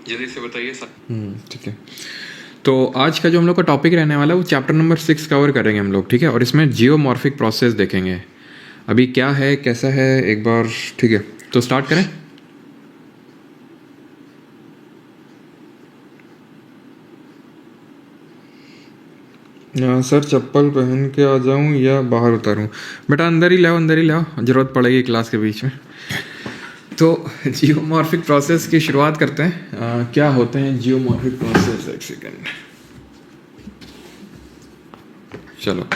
जल्दी से बताइए सर। ठीक है, तो आज का जो हम लोग का टॉपिक रहने वाला है वो चैप्टर नंबर 6 कवर करेंगे हम लोग, ठीक है। और इसमें जियोमॉर्फिक प्रोसेस देखेंगे अभी क्या है कैसा है एक बार, ठीक है। तो स्टार्ट करें। सर चप्पल पहन के आ जाऊं या बाहर उतारूं? बेटा अंदर ही लाओ, अंदर ही लाओ, जरूरत पड़ेगी क्लास के बीच में। तो जियोमॉर्फिक प्रोसेस की शुरुआत करते हैं। क्या होते हैं जियोमॉर्फिक प्रोसेस? एक सेकेंड, चलो।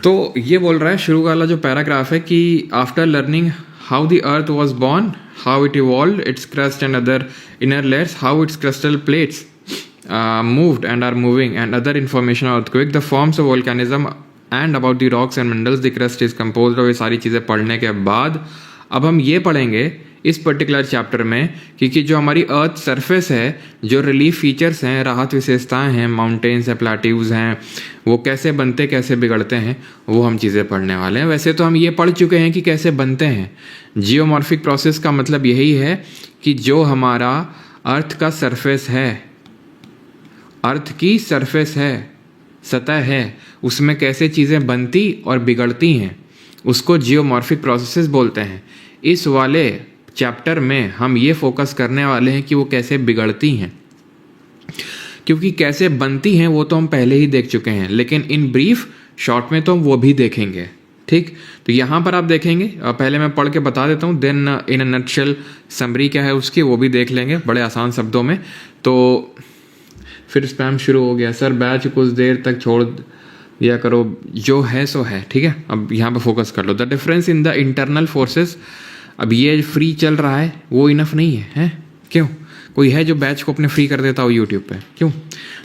तो ये बोल रहा है शुरू वाला जो पैराग्राफ है कि after learning how the earth was born, how it evolved, it's crust and other inner layers, how it's crystal plates moved and are moving, and other information on earthquake, the forms of volcanism and about the rocks and minerals the crust is composed of। ये सारी चीज़ें पढ़ने के बाद अब हम ये पढ़ेंगे इस पर्टिकुलर चैप्टर में कि जो हमारी अर्थ सरफेस है, जो रिलीफ फीचर्स हैं, राहत विशेषताएं हैं, माउंटेन्स हैं, प्लेट्यूज हैं, वो कैसे बनते कैसे बिगड़ते हैं, वो हम चीज़ें पढ़ने वाले हैं। वैसे तो हम ये पढ़ चुके हैं कि कैसे बनते हैं। जियोमॉर्फिक प्रोसेस का मतलब यही है कि जो हमारा अर्थ का सरफेस है, अर्थ की सरफेस है, सतह है, उसमें कैसे चीज़ें बनती और बिगड़ती हैं, उसको जियोमॉर्फिक प्रोसेसेस बोलते हैं। इस वाले चैप्टर में हम ये फोकस करने वाले हैं कि वो कैसे बिगड़ती हैं, क्योंकि कैसे बनती हैं वो तो हम पहले ही देख चुके हैं, लेकिन इन ब्रीफ शॉर्ट में तो हम वो भी देखेंगे, ठीक। तो यहाँ पर आप देखेंगे, पहले मैं पढ़ के बता देता हूँ, then in a nutshell summary क्या है उसकी वो भी देख लेंगे बड़े आसान शब्दों में। तो फिर स्पैम शुरू हो गया, सर बैच कुछ देर तक छोड़ दिया करो, जो है सो है, ठीक है। अब यहाँ पे फोकस कर लो। The difference in the internal forces, अब ये फ्री चल रहा है वो इनफ नहीं है, हैं? क्यों? कोई है जो बैच को अपने फ्री कर देता हो यूट्यूब पे? क्यों?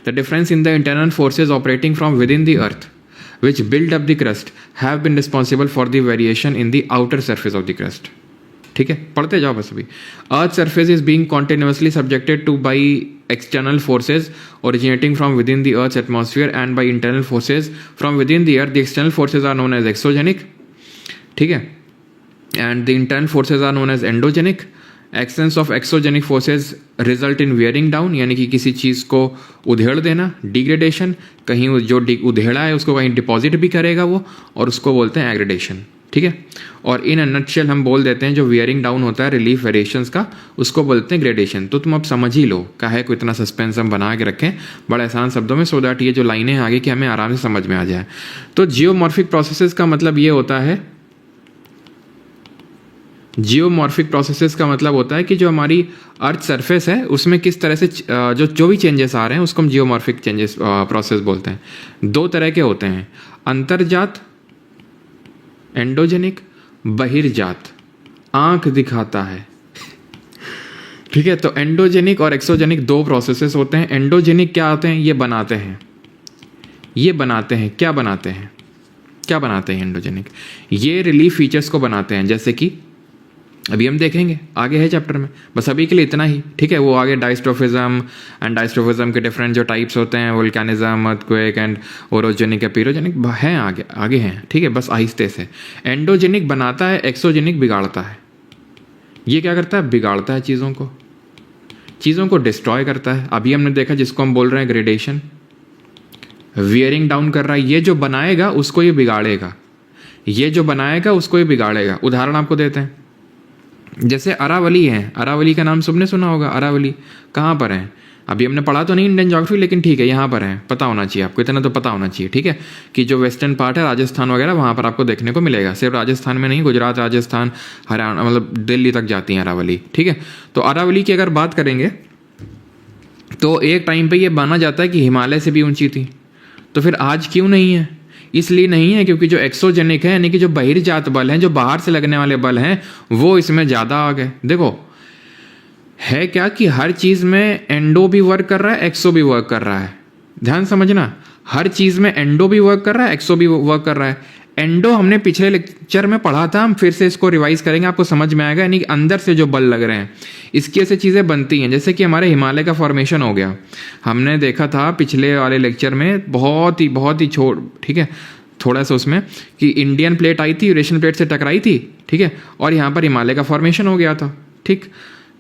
The difference in the internal forces operating from with in the earth which build up the crust have been responsible for the variation in the outer surface of the crust, ठीक है। पढ़ते जाओ बस अभी। Earth surface is being continuously subjected two by external forces originating from within the Earth's atmosphere and by internal forces from within the Earth. The external forces are known as exogenic, ठीक है, and the internal forces are known as endogenic. Actions of exogenic forces result in wearing down, यानी कि किसी चीज़ को उधेड़ देना, degradation, कहीं जो उधेड़ा है उसको कहीं डिपॉजिट भी करेगा वो, और उसको बोलते हैं एग्रेडेशन, ठीक है। और इन अ नटशेल हम बोल देते हैं जो वियरिंग डाउन होता है रिलीफ वेरिएशंस का, उसको बोलते हैं ग्रेडेशन। तो तुम अब समझ ही लो, काहे को इतना सस्पेंस हम बना के रखें बड़े आसान शब्दों में, सो दैट ये जो लाइनें हैं आगे की हमें आराम से समझ में आ जाए। तो जियोमॉर्फिक प्रोसेसेस का मतलब ये होता है, जियोमॉर्फिक प्रोसेसेस का मतलब होता है कि जो हमारी अर्थ सरफेस है उसमें किस तरह से जो भी चेंजेस आ रहे हैं उसको हम जियोमॉर्फिक चेंजेस प्रोसेस बोलते हैं। दो तरह के होते हैं, अंतर्जात एंडोजेनिक, बहिर्जात आंख दिखाता है, ठीक है। तो एंडोजेनिक और एक्सोजेनिक दो प्रोसेसेस होते हैं। एंडोजेनिक क्या होते हैं? ये बनाते हैं, ये बनाते हैं, क्या बनाते हैं, क्या बनाते हैं एंडोजेनिक? ये रिलीफ फीचर्स को बनाते हैं, जैसे कि अभी हम देखेंगे आगे है चैप्टर में, बस अभी के लिए इतना ही, ठीक है। वो आगे डायस्ट्रोफिज्म एंड डायस्ट्रोफिज्म के डिफरेंट जो टाइप्स होते हैं, volcanism, earthquake and orogenic, epeirogenic हैं, आगे हैं, ठीक है। बस आहिस्ते से एंडोजेनिक बनाता है, एक्सोजेनिक बिगाड़ता है। ये क्या करता है? बिगाड़ता है चीज़ों को डिस्ट्रॉय करता है। अभी हमने देखा जिसको हम बोल रहे हैं ग्रेडेशन, वियरिंग डाउन कर रहा है। ये जो बनाएगा उसको ये बिगाड़ेगा, ये जो बनाएगा उसको ये बिगाड़ेगा। उदाहरण आपको देते हैं, जैसे अरावली है, अरावली का नाम सबने सुना होगा। अरावली कहाँ पर है? अभी हमने पढ़ा तो नहीं इंडियन ज्योग्राफी, लेकिन ठीक है यहाँ पर है, पता होना चाहिए आपको, इतना तो पता होना चाहिए, ठीक है। कि जो वेस्टर्न पार्ट है राजस्थान वगैरह वहाँ पर आपको देखने को मिलेगा। सिर्फ राजस्थान में नहीं, गुजरात, राजस्थान, हरियाणा, मतलब दिल्ली तक जाती है अरावली, ठीक है। तो अरावली की अगर बात करेंगे तो एक टाइम पर यह माना जाता है कि हिमालय से भी ऊँची थी। तो फिर आज क्यों नहीं है? इसलिए नहीं है क्योंकि जो एक्सोजेनिक है, यानी कि जो बहिर्जात बल हैं, जो बाहर से लगने वाले बल हैं, वो इसमें ज़्यादा आ गए। देखो है क्या कि हर चीज़ में एंडो भी वर्क कर रहा है, एक्सो भी वर्क कर रहा है। ध्यान समझना, हर चीज़ में एंडो भी वर्क कर रहा है, एक्सो भी वर्क कर रहा है। एंडो हमने पिछले लेक्चर में पढ़ा था, हम फिर से इसको रिवाइज करेंगे, आपको समझ में आएगा। यानी कि अंदर से जो बल लग रहे हैं, इसकी ऐसे चीज़ें बनती हैं। जैसे कि हमारे हिमालय का फॉर्मेशन हो गया, हमने देखा था पिछले वाले लेक्चर में, बहुत ही छोट, ठीक है। थोड़ा सा उसमें कि इंडियन प्लेट आई थी, यूरेशियन प्लेट से टकराई थी, ठीक है, और यहाँ पर हिमालय का फॉर्मेशन हो गया था, ठीक।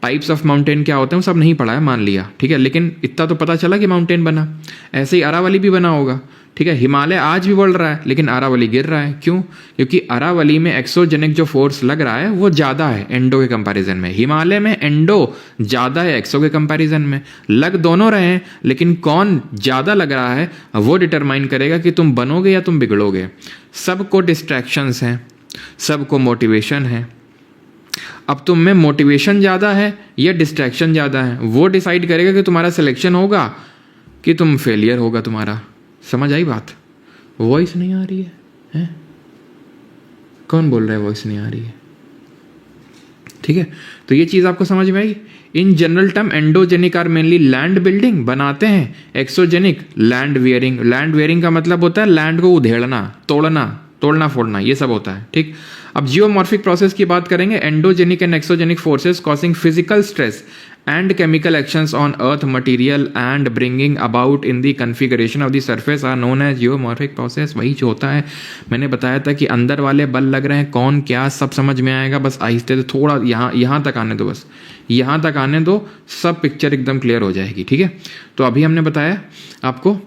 टाइप्स ऑफ माउंटेन क्या होते हैं वो सब नहीं पढ़ा है, मान लिया, ठीक है, लेकिन इतना तो पता चला कि माउंटेन बना। ऐसे ही अरावली भी बना होगा, ठीक है। हिमालय आज भी बढ़ रहा है लेकिन अरावली गिर रहा है, क्यों? क्योंकि अरावली में एक्सोजेनिक जो फोर्स लग रहा है वो ज़्यादा है एंडो के कंपैरिजन में। हिमालय में एंडो ज़्यादा है एक्सो के कंपैरिजन में। लग दोनों रहे हैं लेकिन कौन ज़्यादा लग रहा है वो डिटरमाइन करेगा कि तुम बनोगे या तुम बिगड़ोगे। सबको डिस्ट्रैक्शंस हैं, सबको मोटिवेशन है। अब तुम में मोटिवेशन ज़्यादा है या डिस्ट्रैक्शन ज़्यादा है, वो डिसाइड करेगा कि तुम्हारा सिलेक्शन होगा कि तुम फेलियर होगा तुम्हारा। समझ आई बात? वॉइस नहीं आ रही है, हैं? कौन बोल रहा है वॉइस नहीं आ रही है? ठीक है, तो ये चीज़ आपको समझ में आई। In general term endogenic are mainly land building बनाते हैं, exogenic land wearing. Land wearing का मतलब होता है लैंड को उधेड़ना, तोड़ना फोड़ना, ये सब होता है, ठीक। अब जियोमॉर्फिक प्रोसेस की बात करेंगे। Endogenic and exogenic forces causing physical stress and chemical actions on earth material and bringing about in the configuration of the surface are known as geomorphic process। वही जो होता है, मैंने बताया था कि अंदर वाले बल लग रहे हैं, कौन क्या सब समझ में आएगा। बस आहिस्ते से थोड़ा यहाँ तक आने दो, बस यहाँ तक आने दो, सब पिक्चर एकदम क्लियर हो जाएगी, ठीक है। तो अभी हमने बताया आपको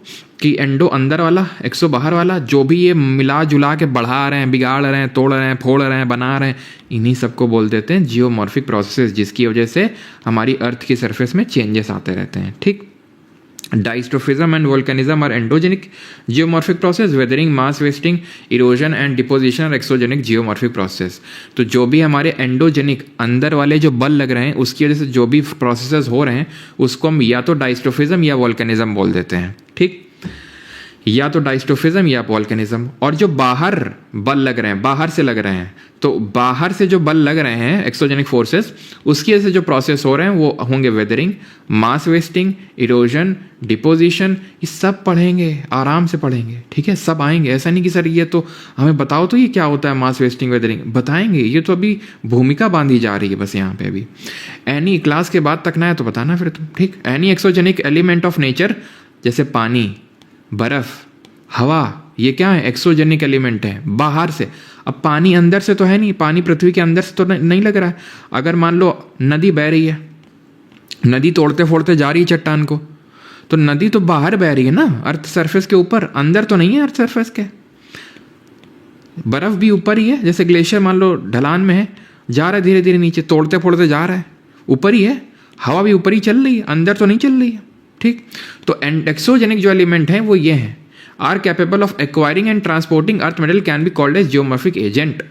कि एंडो अंदर वाला, एक्सो बाहर वाला, जो भी ये मिला जुला के बढ़ा रहे हैं, बिगाड़ रहे हैं, तोड़ रहे हैं, फोड़ रहे हैं, बना रहे हैं, इन्हीं सबको बोल देते हैं जियोमॉर्फिक प्रोसेसेस, जिसकी वजह से हमारी अर्थ की सरफेस में चेंजेस आते रहते हैं, ठीक। Diastrophism and volcanism are endogenic geomorphic process, weathering, mass wasting, erosion and deposition are exogenic geomorphic process. तो जो भी हमारे एंडोजेनिक अंदर वाले जो बल लग रहे हैं उसकी वजह से जो भी प्रोसेसेस हो रहे हैं उसको हम या तो डाइस्ट्रोफिज्म या वोल्केनिज्म बोल देते हैं, ठीक। या तो डाइस्ट्रोफिज्म या वोल्केनिज्म। और जो बाहर बल लग रहे हैं, बाहर से लग रहे हैं, तो बाहर से जो बल लग रहे हैं एक्सोजेनिक फोर्सेस, उसकी वजह से जो प्रोसेस हो रहे हैं वो होंगे weathering, mass wasting, erosion, deposition. ये सब पढ़ेंगे, आराम से पढ़ेंगे, ठीक है, सब आएंगे। ऐसा नहीं कि सर ये तो हमें बताओ तो ये क्या होता है मास वेस्टिंग वेदरिंग, बताएंगे। ये तो अभी भूमिका बांधी जा रही है बस यहाँ पे। अभी एनी क्लास के बाद तक ना है तो बताना फिर तुम, ठीक। Any exogenic element of nature, जैसे पानी, बर्फ, हवा, ये क्या है? एक्सोजेनिक एलिमेंट है, बाहर से। अब पानी अंदर से तो है नहीं, पानी पृथ्वी के अंदर से तो नहीं लग रहा है। अगर मान लो नदी बह रही है, नदी तोड़ते फोड़ते जा रही है चट्टान को, तो नदी तो बाहर बह रही है ना, अर्थ सरफेस के ऊपर, अंदर तो नहीं है अर्थ सरफेस के। बर्फ भी ऊपर ही है, जैसे ग्लेशियर मान लो ढलान में है, जा रहा है धीरे धीरे नीचे, तोड़ते फोड़ते जा रहा है, ऊपर ही है। हवा भी ऊपर ही चल रही है, अंदर तो नहीं चल रही है, ठीक। तो एक्सोजेनिक जो एलिमेंट है वो ये हैं, are capable of acquiring and transporting earth metal, can be called as geomorphic agent.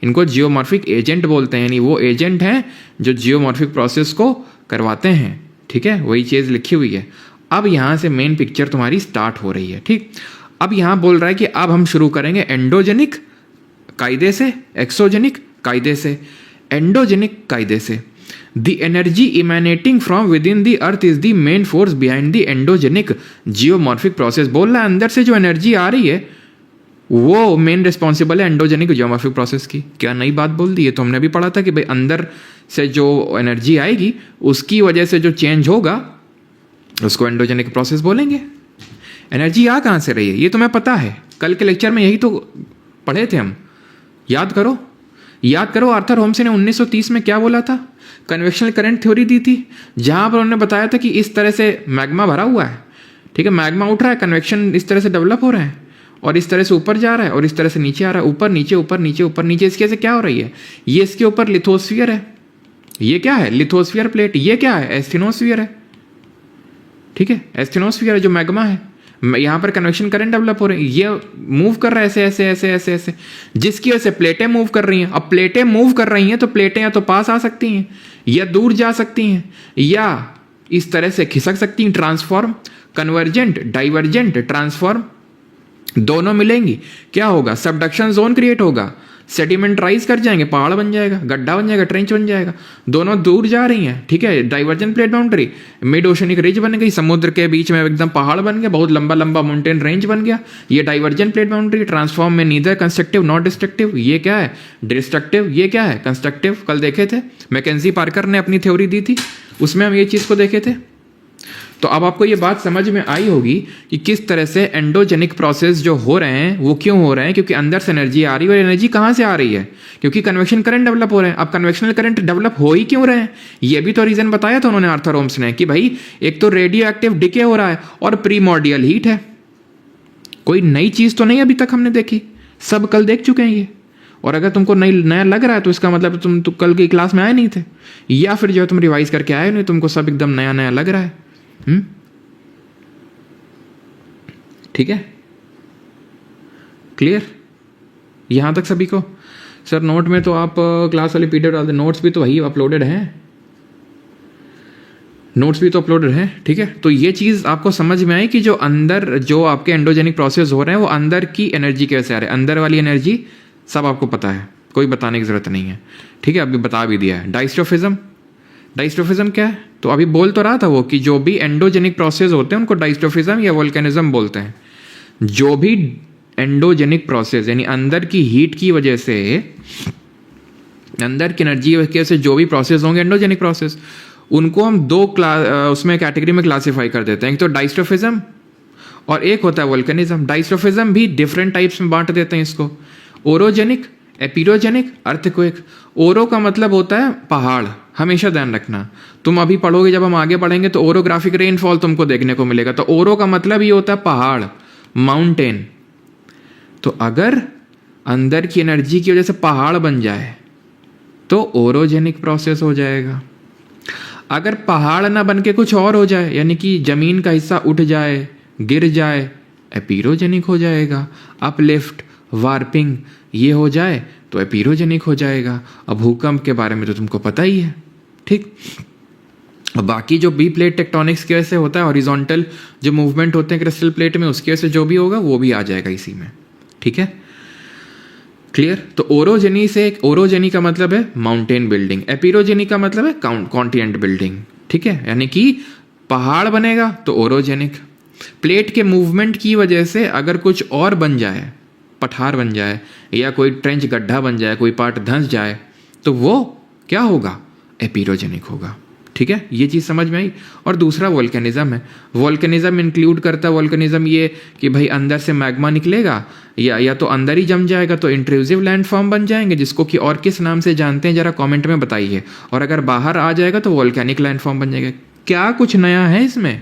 इनको जियोमॉर्फिक एजेंट बोलते हैं, यानी वो एजेंट हैं जो जियोमॉर्फिक प्रोसेस को करवाते हैं, ठीक है। वही चीज़ लिखी हुई है। अब यहाँ से मेन पिक्चर तुम्हारी स्टार्ट हो रही है, ठीक। अब यहाँ बोल रहा है कि अब हम शुरू करेंगे एंडोजेनिक कायदे से, एक्सोजेनिक कायदे से। एंडोजेनिक कायदे से, The energy emanating from within the earth is the main force behind the endogenic geomorphic process। बोल रहा है अंदर से जो एनर्जी आ रही है वो मेन रिस्पॉन्सिबल है एंडोजेनिक जियोमॉर्फिक प्रोसेस की। क्या नई बात बोल दी है? तो हमने भी पढ़ा था कि भाई अंदर से जो एनर्जी आएगी उसकी वजह से जो चेंज होगा उसको एंडोजेनिक प्रोसेस बोलेंगे। एनर्जी आ कहाँ से रही है ये तुम्हें पता है, कल के लेक्चर में यही तो पढ़े थे हम। याद करो आर्थर होम्से ने 1930 में क्या बोला था? कन्वेक्शनल करंट थ्योरी दी थी, जहां पर उन्होंने बताया था कि इस तरह से मैग्मा भरा हुआ है, ठीक है, मैग्मा उठ रहा है, कन्वेक्शन इस तरह से डेवलप हो रहा है और इस तरह से ऊपर जा रहा है और इस तरह से नीचे आ रहा है, ऊपर नीचे ऊपर नीचे ऊपर नीचे। इसके से क्या हो रही है? ये इसके ऊपर लिथोस्फीयर है। ये क्या है? Lithosphere plate. ये क्या है? एस्थेनोस्फीयर है, ठीक है, एस्थेनोस्फीयर है जो मैग्मा है। यहाँ पर कन्वेक्शन करंट डेवलप हो रही है, ये मूव कर रहा है ऐसे ऐसे ऐसे ऐसे ऐसे, जिसकी वजह से प्लेटें मूव कर रही हैं। अब प्लेटें मूव कर रही हैं तो प्लेटें या तो पास आ सकती हैं या दूर जा सकती हैं या इस तरह से खिसक सकती हैं। ट्रांसफॉर्म, कन्वर्जेंट, डाइवर्जेंट ट्रांसफॉर्म दोनों मिलेंगी, क्या होगा? सबडक्शन जोन क्रिएट होगा, सेडिमेंट राइज कर जाएंगे, पहाड़ बन जाएगा, गड्ढा बन जाएगा, ट्रेंच बन जाएगा। दोनों दूर जा रही हैं, ठीक है। Divergent plate boundary, mid oceanic ridge बन गई, समुद्र के बीच में एकदम पहाड़ बन गया, बहुत लंबा लंबा माउंटेन रेंज बन गया। ये डाइवर्जेंट प्लेट बाउंड्री। ट्रांसफॉर्म में नीदर कंस्ट्रक्टिव नॉट डिस्ट्रक्टिव। ये क्या है? डिस्ट्रक्टिव। ये क्या है? कंस्ट्रक्टिव। कल देखे थे, मैकेंजी पार्कर ने अपनी थ्योरी दी थी, उसमें हम ये चीज़ को देखे थे, तो अब आपको ये बात समझ में आई होगी कि किस तरह से एंडोजेनिक प्रोसेस जो हो रहे हैं वो क्यों हो रहे हैं, क्योंकि अंदर से एनर्जी आ रही है। और एनर्जी कहाँ से आ रही है? क्योंकि कन्वेक्शन करंट डेवलप हो रहे हैं। अब कन्वेक्शनल करंट डेवलप हो ही क्यों रहे हैं, ये भी तो रीजन बताया था उन्होंने, आर्थर ओम्स ने, कि भाई एक तो रेडियो एक्टिव डिके हो रहा है और प्रीमॉर्डियल हीट है। कोई नई चीज तो नहीं अभी तक हमने देखी, सब कल देख चुके हैं ये। और अगर तुमको नया लग रहा है तो इसका मतलब तुम तो कल की क्लास में आए नहीं थे, या फिर जो है तुम रिवाइज करके आए नहीं, तुमको सब एकदम नया नया लग रहा है। ठीक है, क्लियर यहां तक सभी को? सर नोट में तो आप क्लास वाले पीडीएफ डालते, नोट्स भी तो वही अपलोडेड हैं, नोट्स भी तो अपलोडेड है। ठीक है, तो ये चीज आपको समझ में आई कि जो अंदर जो आपके एंडोजेनिक प्रोसेस हो रहे हैं वो अंदर की एनर्जी कैसे आ रही है, अंदर वाली एनर्जी सब आपको पता है, कोई बताने की जरूरत नहीं है। ठीक है, अभी बता भी दिया है। डायस्ट्रोफिज्म, डायस्ट्रोफिज्म क्या है? तो अभी बोल तो रहा था वो कि जो भी एंडोजेनिक प्रोसेस होते हैं उनको डायस्ट्रोफिज्म या वोल्केनिज्म बोलते हैं। जो भी एंडोजेनिक प्रोसेस यानी अंदर की हीट की वजह से, अंदर की एनर्जी की वजह से जो भी प्रोसेस होंगे एंडोजेनिक प्रोसेस, उनको हम दो उसमें कैटेगरी में क्लासिफाई कर देते हैं। एक तो डायस्ट्रोफिज्म और एक होता है वोल्केनिज्म। डायस्ट्रोफिज्म भी डिफरेंट टाइप्स में बांट देते हैं इसको, ओरोजेनिक, एपिरोजेनिक, अर्थक्वेक। ओरो का मतलब होता है पहाड़, हमेशा ध्यान रखना, तुम अभी पढ़ोगे, जब हम आगे पढ़ेंगे तो ओरोग्राफिक रेनफॉल तुमको देखने को मिलेगा। तो ओरो का मतलब ये होता है पहाड़, माउंटेन। तो अगर अंदर की एनर्जी की वजह से पहाड़ बन जाए तो ओरोजेनिक प्रोसेस हो जाएगा। अगर पहाड़ ना बन के कुछ और हो जाए, यानी कि जमीन का हिस्सा उठ जाए, गिर जाए, एपिरोजेनिक हो जाएगा। अपलिफ्ट, वार्पिंग ये हो जाए तो एपिरोजेनिक हो जाएगा। अब भूकंप के बारे में तो तुमको पता ही है। ठीक, बाकी जो बी प्लेट टेक्टोनिक्स की वजह से होता है, हॉरिजॉन्टल जो मूवमेंट होते हैं क्रिस्टल प्लेट में, उसकी वजह से जो भी होगा वो भी आ जाएगा इसी में। ठीक है, क्लियर? तो ओरोजेनी से, ओरोजेनी का मतलब है माउंटेन बिल्डिंग, एपिरोजेनी का मतलब है कॉन्टिनेंट बिल्डिंग। ठीक है, यानी कि पहाड़ बनेगा तो ओरोजेनिक। प्लेट के मूवमेंट की वजह से अगर कुछ और बन जाए, पठार बन जाए या कोई ट्रेंच गड्ढा बन जाए, कोई पार्ट धंस जाए, तो वो क्या होगा? एपिरोजेनिक होगा। ठीक है, ये चीज़ समझ में आई। और दूसरा वोल्केनिज्म है। वोल्केनिज्म इंक्लूड करता है वोल्केनिज्म ये कि भाई अंदर से मैग्मा निकलेगा या तो अंदर ही जम जाएगा तो इंट्रूसिव लैंडफॉर्म बन जाएंगे, जिसको कि और किस नाम से जानते हैं जरा कमेंट में बताइए। और अगर बाहर आ जाएगा तो वोल्केनिक लैंडफॉर्म बन जाएगा। क्या कुछ नया है इसमें?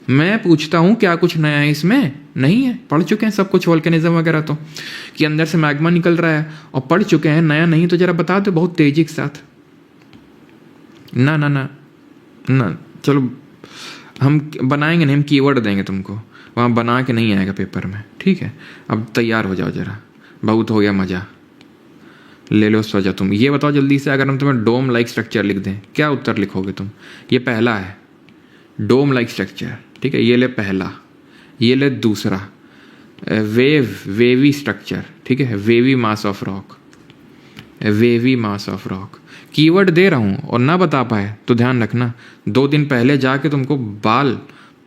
मैं पूछता हूँ, क्या कुछ नया है इसमें? नहीं है, पढ़ चुके हैं सब कुछ वोल्केनिज्म वगैरह तो, कि अंदर से मैग्मा निकल रहा है, और पढ़ चुके हैं। नया नहीं तो जरा बता दो बहुत तेजी के साथ। ना ना ना ना, चलो हम बनाएंगे नहीं, हम कीवर्ड देंगे तुमको, वहाँ बना के नहीं आएगा पेपर में। ठीक है, अब तैयार हो जाओ जरा, बहुत हो गया मज़ा, ले लो सजा। तुम ये बताओ जल्दी से, अगर हम तुम्हें डोम लाइक स्ट्रक्चर लिख दें, क्या उत्तर लिखोगे तुम? ये पहला है डोम लाइक स्ट्रक्चर। ठीक है, ये ले पहला, ये ले दूसरा, वेवी स्ट्रक्चर। ठीक है, wavy mass of rock, wavy mass of rock. Keyword दे रहा हूँ और ना बता पाए तो ध्यान रखना, 2 दिन पहले जाके तुमको बाल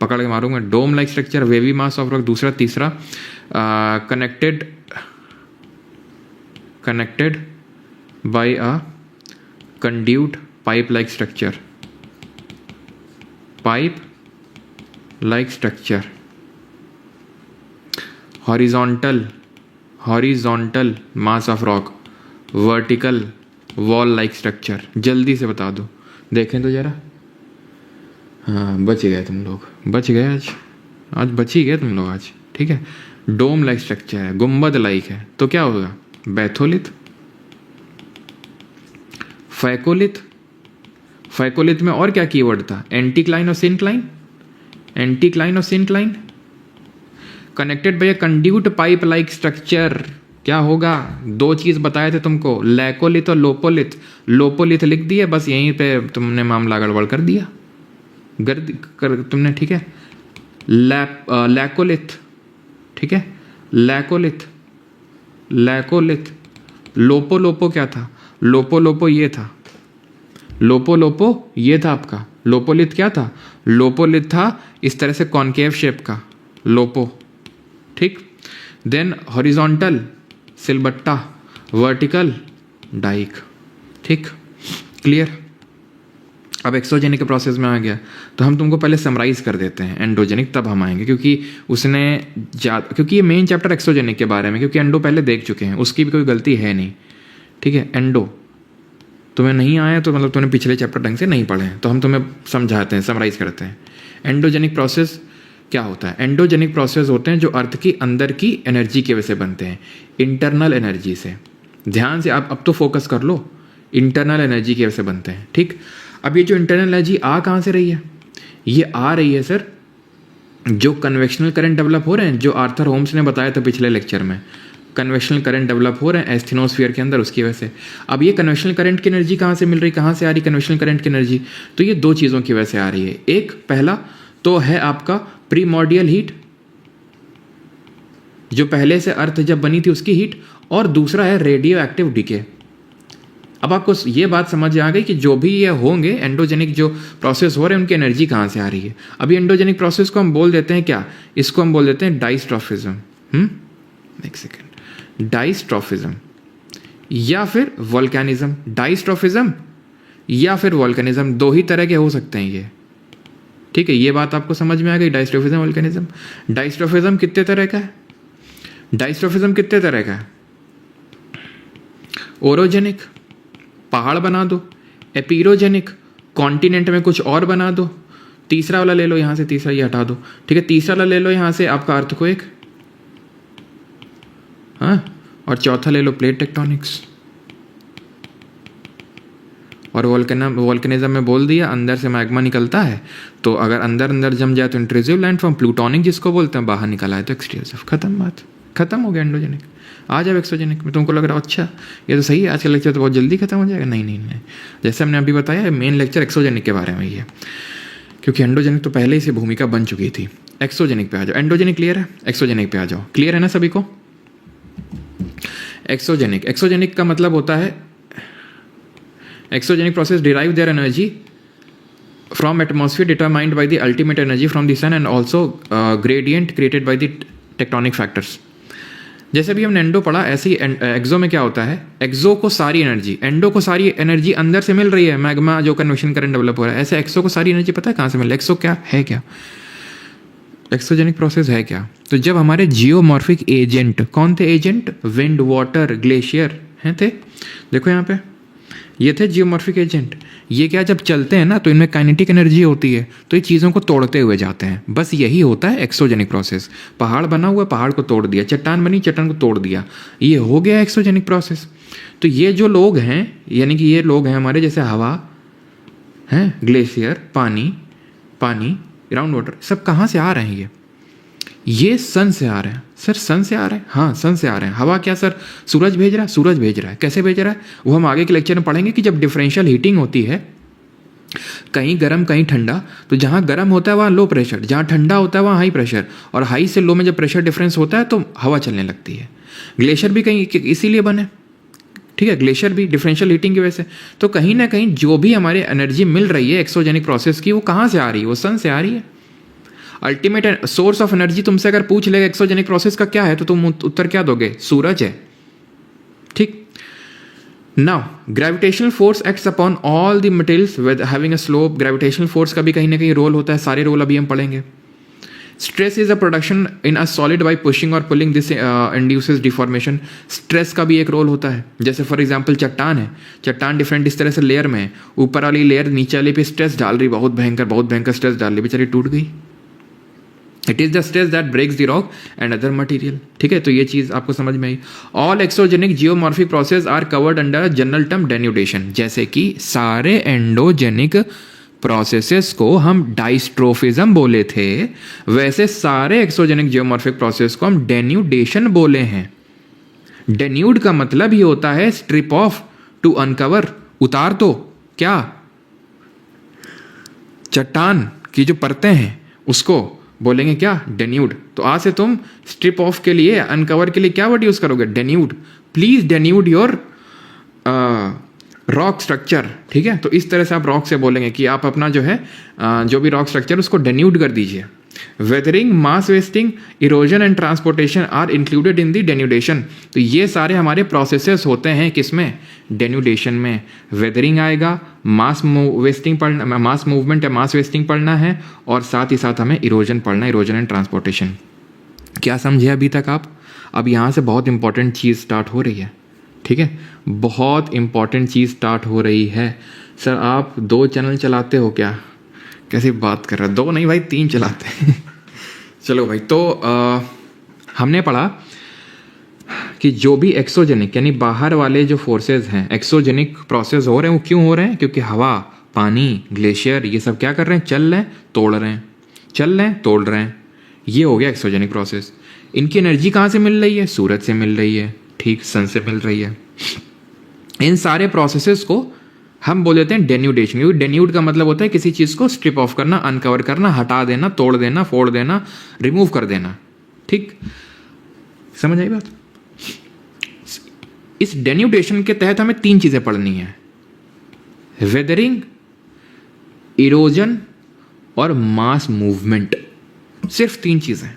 पकड़ के मारूंगा। Dome like structure, wavy mass of rock. दूसरा, तीसरा connected by a conduit pipe like structure, pipe like structure. Horizontal mass of rock, vertical wall like structure. जल्दी से बता दो, देखें तो जरा। हाँ, बच गए तुम लोग, बच गए आज बच ही गए तुम लोग आज। ठीक है, डोम लाइक स्ट्रक्चर है, गुम्बद लाइक है, तो क्या होगा? Batholith, phacolith. फैकोलिथ में और क्या कीवर्ड था? एंटीक्लाइन और सिंक्लाइन, एंटीक्लाइन और syncline. Connected by conduit pipe like structure, क्या होगा? 2 चीज बताए थे तुमको, लैकोलिथ और लोपोलिथ। लोपोलिथ लिख दिया, बस यहीं पे तुमने मामला गड़बड़ कर दिया, तुमने। ठीक है, लैकोलिथ। ठीक है, लैकोलिथ, लैकोलिथ। लोपो क्या था? लोपो ये था, लोपो ये था आपका। लोपोलिथ क्या था? लोपोलिथ था इस तरह से कॉनकेव शेप का, लोपो। ठीक, देन हॉरिजॉन्टल सिलबट्टा, वर्टिकल डाइक। ठीक, क्लियर? अब एक्सोजेनिक के प्रोसेस में आ गया, तो हम तुमको पहले समराइज कर देते हैं एंडोजेनिक, तब हम आएंगे, क्योंकि ये मेन चैप्टर एक्सोजेनिक के बारे में, क्योंकि एंडो पहले देख चुके हैं, उसकी भी कोई गलती है नहीं, ठीक है। एंडो तुम्हें नहीं आया तो मतलब तुमने पिछले चैप्टर ढंग से नहीं पढ़े हैं, तो हम तुम्हें समझाते हैं, समराइज करते हैं। एंडोजेनिक प्रोसेस क्या होता है? एंडोजेनिक प्रोसेस होते हैं जो अर्थ की अंदर की एनर्जी की वजह से बनते हैं, इंटरनल एनर्जी से। ध्यान से आप अब तो फोकस कर लो, इंटरनल एनर्जी की वजह से बनते हैं, ठीक। अब ये जो इंटरनल एनर्जी आ कहाँ से रही है? ये आ रही है सर, जो कन्वेक्शनल करंट डेवलप हो रहे हैं, जो आर्थर होम्स ने बताया था पिछले लेक्चर में, कन्वेक्शनल करंट डेवलप हो रहे हैं एस्थेनोस्फीयर के अंदर, उसकी वजह से। अब ये कन्वेक्शनल करंट की एनर्जी कहाँ से मिल रही, कहाँ से आ रही कन्वेक्शनल करंट की एनर्जी? तो ये दो चीज़ों की वजह से आ रही है। एक पहला तो है आपका प्रीमॉर्डियल हीट, जो पहले से अर्थ जब बनी थी उसकी हीट, और दूसरा है रेडियो एक्टिव डिके। अब आपको ये बात समझ आ गई कि जो भी ये होंगे एंडोजेनिक जो प्रोसेस हो रहे हैं, उनकी एनर्जी कहाँ से आ रही है। अभी एंडोजेनिक प्रोसेस को हम बोल देते हैं क्या? इसको हम बोल देते हैं डाइस्ट्रॉफिज्म। एक सेकेंड, डाइस्ट्रॉफिज्म या फिर वोल्केनिज्म। डाइस्ट्रॉफिज्म या फिर वोल्केनिज्म, दो ही तरह के हो सकते हैं ये, ठीक है। ये बात आपको समझ में आ गई, डाइस्ट्रॉफिज्म वोल्केनिज्म। डाइस्ट्रॉफिज्म कितने तरह का है? डाइस्ट्रॉफिज्म कितने तरह का है? ओरोजेनिक, पहाड़ बना दो। एपिरोजेनिक, कॉन्टिनेंट में कुछ और बना दो। तीसरा वाला ले लो यहाँ से, तीसरा ये हटा दो, ठीक है। तीसरा वाला ले लो यहाँ से आपका अर्थक्वेक, हाँ, और चौथा ले लो प्लेट टेक्टोनिक्स। और वोल्केनिज्म में बोल दिया अंदर से मैग्मा निकलता है, तो अगर अंदर जम जाए तो इंट्रूसिव लैंडफॉर्म, प्लूटोनिक जिसको बोलते हैं, बाहर निकला है तो एक्सट्रूसिव। खत्म बात, खत्म हो गया एंडोजेनिक। आ जाओ एक्सोजेनिक में। तुमको लग रहा है अच्छा ये तो सही है, आज का लेक्चर तो बहुत जल्दी खत्म हो जाएगा। नहीं नहीं नहीं, जैसे हमने अभी बताया मेन लेक्चर एक्सोजेनिक के बारे में ही है, क्योंकि एंडोजेनिक तो पहले ही से भूमिका बन चुकी थी। एक्सोजेनिक पे आ जाओ। एंडोजेनिक क्लियर है, एक्सोजेनिक पे आ जाओ। क्लियर है ना सभी को? एक्सोजेनिक, एक्सोजेनिक का मतलब होता है exogenic process derive their energy from atmosphere determined by the ultimate energy from the sun and also gradient created by the tectonic factors। जैसे भी हमने एंडो पढ़ा, ऐसे ही एक्सो में क्या होता है? एक्सो को सारी एनर्जी, एंडो को सारी एनर्जी अंदर से मिल रही है, मैग्मा जो कन्वेक्शन करंट डेवलप हो रहा है। ऐसे एक्सो को सारी एनर्जी पता है कहाँ से मिल रही है? एक्सो क्या है? क्या एक्सोजेनिक प्रोसेस है क्या? तो जब हमारे जियोमॉर्फिक एजेंट, कौन थे एजेंट? विंड, वाटर, ग्लेशियर हैं थे। देखो यहाँ पे ये थे जियोमॉर्फिक एजेंट। ये क्या, जब चलते हैं ना तो इनमें काइनेटिक एनर्जी होती है, तो ये चीज़ों को तोड़ते हुए जाते हैं। बस यही होता है एक्सोजेनिक प्रोसेस। पहाड़ बना हुआ, पहाड़ को तोड़ दिया, चट्टान बनी, चट्टान को तोड़ दिया, ये हो गया एक्सोजेनिक प्रोसेस। तो ये जो लोग हैं, यानी कि ये लोग हैं हमारे, जैसे हवा है, ग्लेशियर, पानी, ग्राउंड वाटर, सब कहाँ से आ रहे हैं? ये सन से आ रहे हैं। सर सन से आ रहे हैं? हाँ, सन से आ रहे हैं। हवा क्या सर सूरज भेज रहा है? सूरज भेज रहा है। कैसे भेज रहा है वो हम आगे के लेक्चर में पढ़ेंगे कि जब डिफरेंशियल हीटिंग होती है, कहीं गर्म कहीं ठंडा, तो जहाँ गर्म होता है वहाँ लो प्रेशर, जहाँ ठंडा होता है वहाँ हाई प्रेशर, और हाई से लो में जब प्रेशर डिफरेंस होता है तो हवा चलने लगती है। ग्लेशियर भी कहीं इसीलिए बने, ठीक है, ग्लेशियर भी डिफरेंशियल हीटिंग की वजह से। तो कहीं ना कहीं जो भी हमारे एनर्जी मिल रही है एक्सोजेनिक प्रोसेस की, वो कहाँ से आ रही है? वो सन से आ रही है। अल्टीमेट सोर्स ऑफ एनर्जी तुमसे अगर पूछ लेगा एक्सोजेनिक प्रोसेस का क्या है, तो तुम उत्तर क्या दोगे? सूरज है, ठीक। Now gravitational force acts upon all the materials with having a slope. Gravitational force का भी कहीं ना कहीं रोल होता है, सारे रोल अभी हम पढ़ेंगे। Stress is a production in a solid by pushing और pulling, this induces deformation. Stress का भी एक रोल होता है। जैसे फॉर एग्जांपल चट्टान है, चट्टान डिफरेंट इस तरह से लेयर में है, ऊपर वाली लेयर नीचे वाली पे स्ट्रेस डाल रही, बहुत भयंकर स्ट्रेस डाल रही, बेचारी टूट गई। It is the stress that breaks the rock and other material, ठीक है। तो ये चीज आपको समझ में आई। All exogenic geomorphic process are covered under general term denudation. जैसे कि सारे एंडोजेनिक प्रोसेसेस को हम डाइस्ट्रोफिज्म बोले थे, वैसे सारे एक्सोजेनिक जियोमॉर्फिक प्रोसेस को हम डेन्यूडेशन बोले हैं। डेन्यूड का मतलब ही होता है स्ट्रिप ऑफ, टू अनकवर, उतार दो। क्या? चट्टान की जो परतें हैं उसको बोलेंगे क्या? डेन्यूड। तो आज से तुम स्ट्रिप ऑफ के लिए, अनकवर के लिए क्या वर्ड यूज करोगे? डेन्यूड। प्लीज डेन्यूड योर रॉक स्ट्रक्चर, ठीक है। तो इस तरह से आप रॉक से बोलेंगे कि आप अपना जो है जो भी रॉक स्ट्रक्चर उसको डेन्यूड कर दीजिए, weathering, mass wasting, erosion and transportation are included in the denudation. तो ये सारे हमारे प्रोसेसेस होते हैं किसमें? डेन्यूडेशन में। वेदरिंग आएगा, मास वेस्टिंग पढ़ना, मास मूवमेंट या मास वेस्टिंग पढ़ना है, और साथ ही साथ हमें इरोजन पढ़ना है, इरोजन एंड ट्रांसपोर्टेशन। क्या समझे अभी तक आप? अब यहाँ से बहुत इंपॉर्टेंट चीज़ स्टार्ट हो रही है, ठीक है, बहुत इंपॉर्टेंट चीज़ स्टार्ट हो रही है। सर आप 2 चैनल चलाते हो क्या? कैसी बात कर रहा है? 2 नहीं भाई, 3 चलाते हैं। चलो भाई, तो हमने पढ़ा कि जो भी एक्सोजेनिक यानी बाहर वाले जो फोर्सेस हैं, एक्सोजेनिक प्रोसेस हो रहे हैं, वो क्यों हो रहे हैं? क्योंकि हवा, पानी, ग्लेशियर ये सब क्या कर रहे हैं? चल रहे हैं, तोड़ रहे हैं, चल रहे हैं, तोड़ रहे हैं। ये हो गया एक्सोजेनिक प्रोसेस। इनकी एनर्जी कहाँ से मिल रही है? सूरज से मिल रही है, ठीक, सन से मिल रही है। इन सारे प्रोसेसेस को हम बोल देते हैं डेन्यूडेशन, क्योंकि डेन्यूड का मतलब होता है किसी चीज़ को स्ट्रिप ऑफ करना, अनकवर करना, हटा देना, तोड़ देना, फोड़ देना, रिमूव कर देना, ठीक, समझ आई बात? इस डेन्यूडेशन के तहत हमें 3 चीज़ें पढ़नी है, वेदरिंग, इरोजन और मास मूवमेंट। सिर्फ 3 चीज़ें।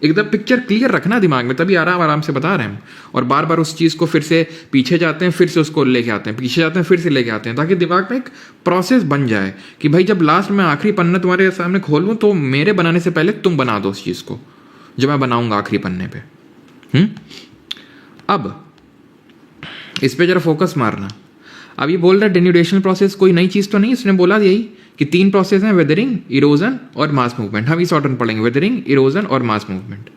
एकदम पिक्चर क्लियर रखना दिमाग में, तभी आराम आराम से बता रहे हैं। और बार बार उस चीज़ को फिर से पीछे जाते हैं, फिर से उसको लेके आते हैं, पीछे जाते हैं, फिर से लेके आते हैं, ताकि दिमाग में एक प्रोसेस बन जाए कि भाई जब लास्ट में आखिरी पन्ना तुम्हारे सामने खोलूँ तो मेरे बनाने से पहले तुम बना दो उस चीज़ को जो मैं बनाऊंगा आखिरी पन्ने पे। अब इस पे जरा फोकस मारना। अब ये बोल रहा है डेन्यूडेशनल प्रोसेस कोई नई चीज़ तो नहीं, इसने बोला यही कि 3 प्रोसेस हैं, वेदरिंग, इरोजन और मास मूवमेंट। हम इस ऑर्डर में पढ़ेंगे, वेदरिंग, इरोजन और मास मूवमेंट।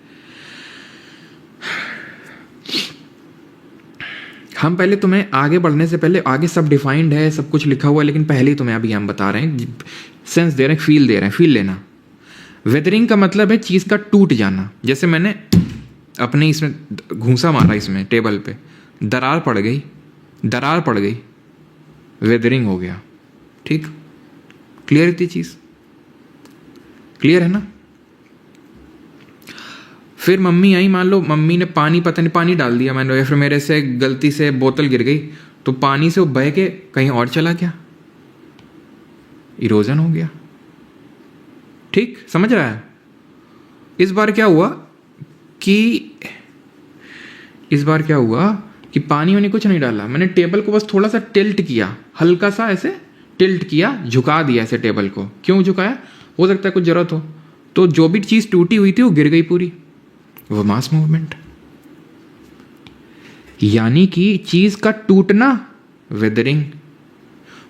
हम पहले तुम्हें आगे बढ़ने से पहले, आगे सब डिफाइंड है, सब कुछ लिखा हुआ है, लेकिन पहले ही तुम्हें अभी हम बता रहे हैं, सेंस दे रहे हैं, फील दे रहे हैं, फील लेना। वेदरिंग का मतलब है चीज़ का टूट जाना। जैसे मैंने अपने इसमें घूंसा मारा, इसमें टेबल पे दरार पड़ गई, दरार पड़ गई, वेदरिंग हो गया, ठीक, क्लियर थी चीज़? क्लियर है ना? फिर मम्मी आई, मान लो मम्मी ने पानी, पता नहीं पानी डाल दिया मैंने, या फिर मेरे से गलती से बोतल गिर गई, तो पानी से वो बह के कहीं और चला गया, इरोजन हो गया, ठीक, समझ रहा है? इस बार क्या हुआ कि पानी वानी कुछ नहीं डाला, मैंने टेबल को बस थोड़ा सा टिल्ट किया, हल्का सा ऐसे टिल्ट किया, झुका दिया ऐसे टेबल को। क्यों झुकाया? हो सकता है कुछ जरूरत हो, तो जो भी चीज़ टूटी हुई थी वो गिर गई पूरी, वो मास मूवमेंट। यानी कि चीज़ का टूटना वेदरिंग।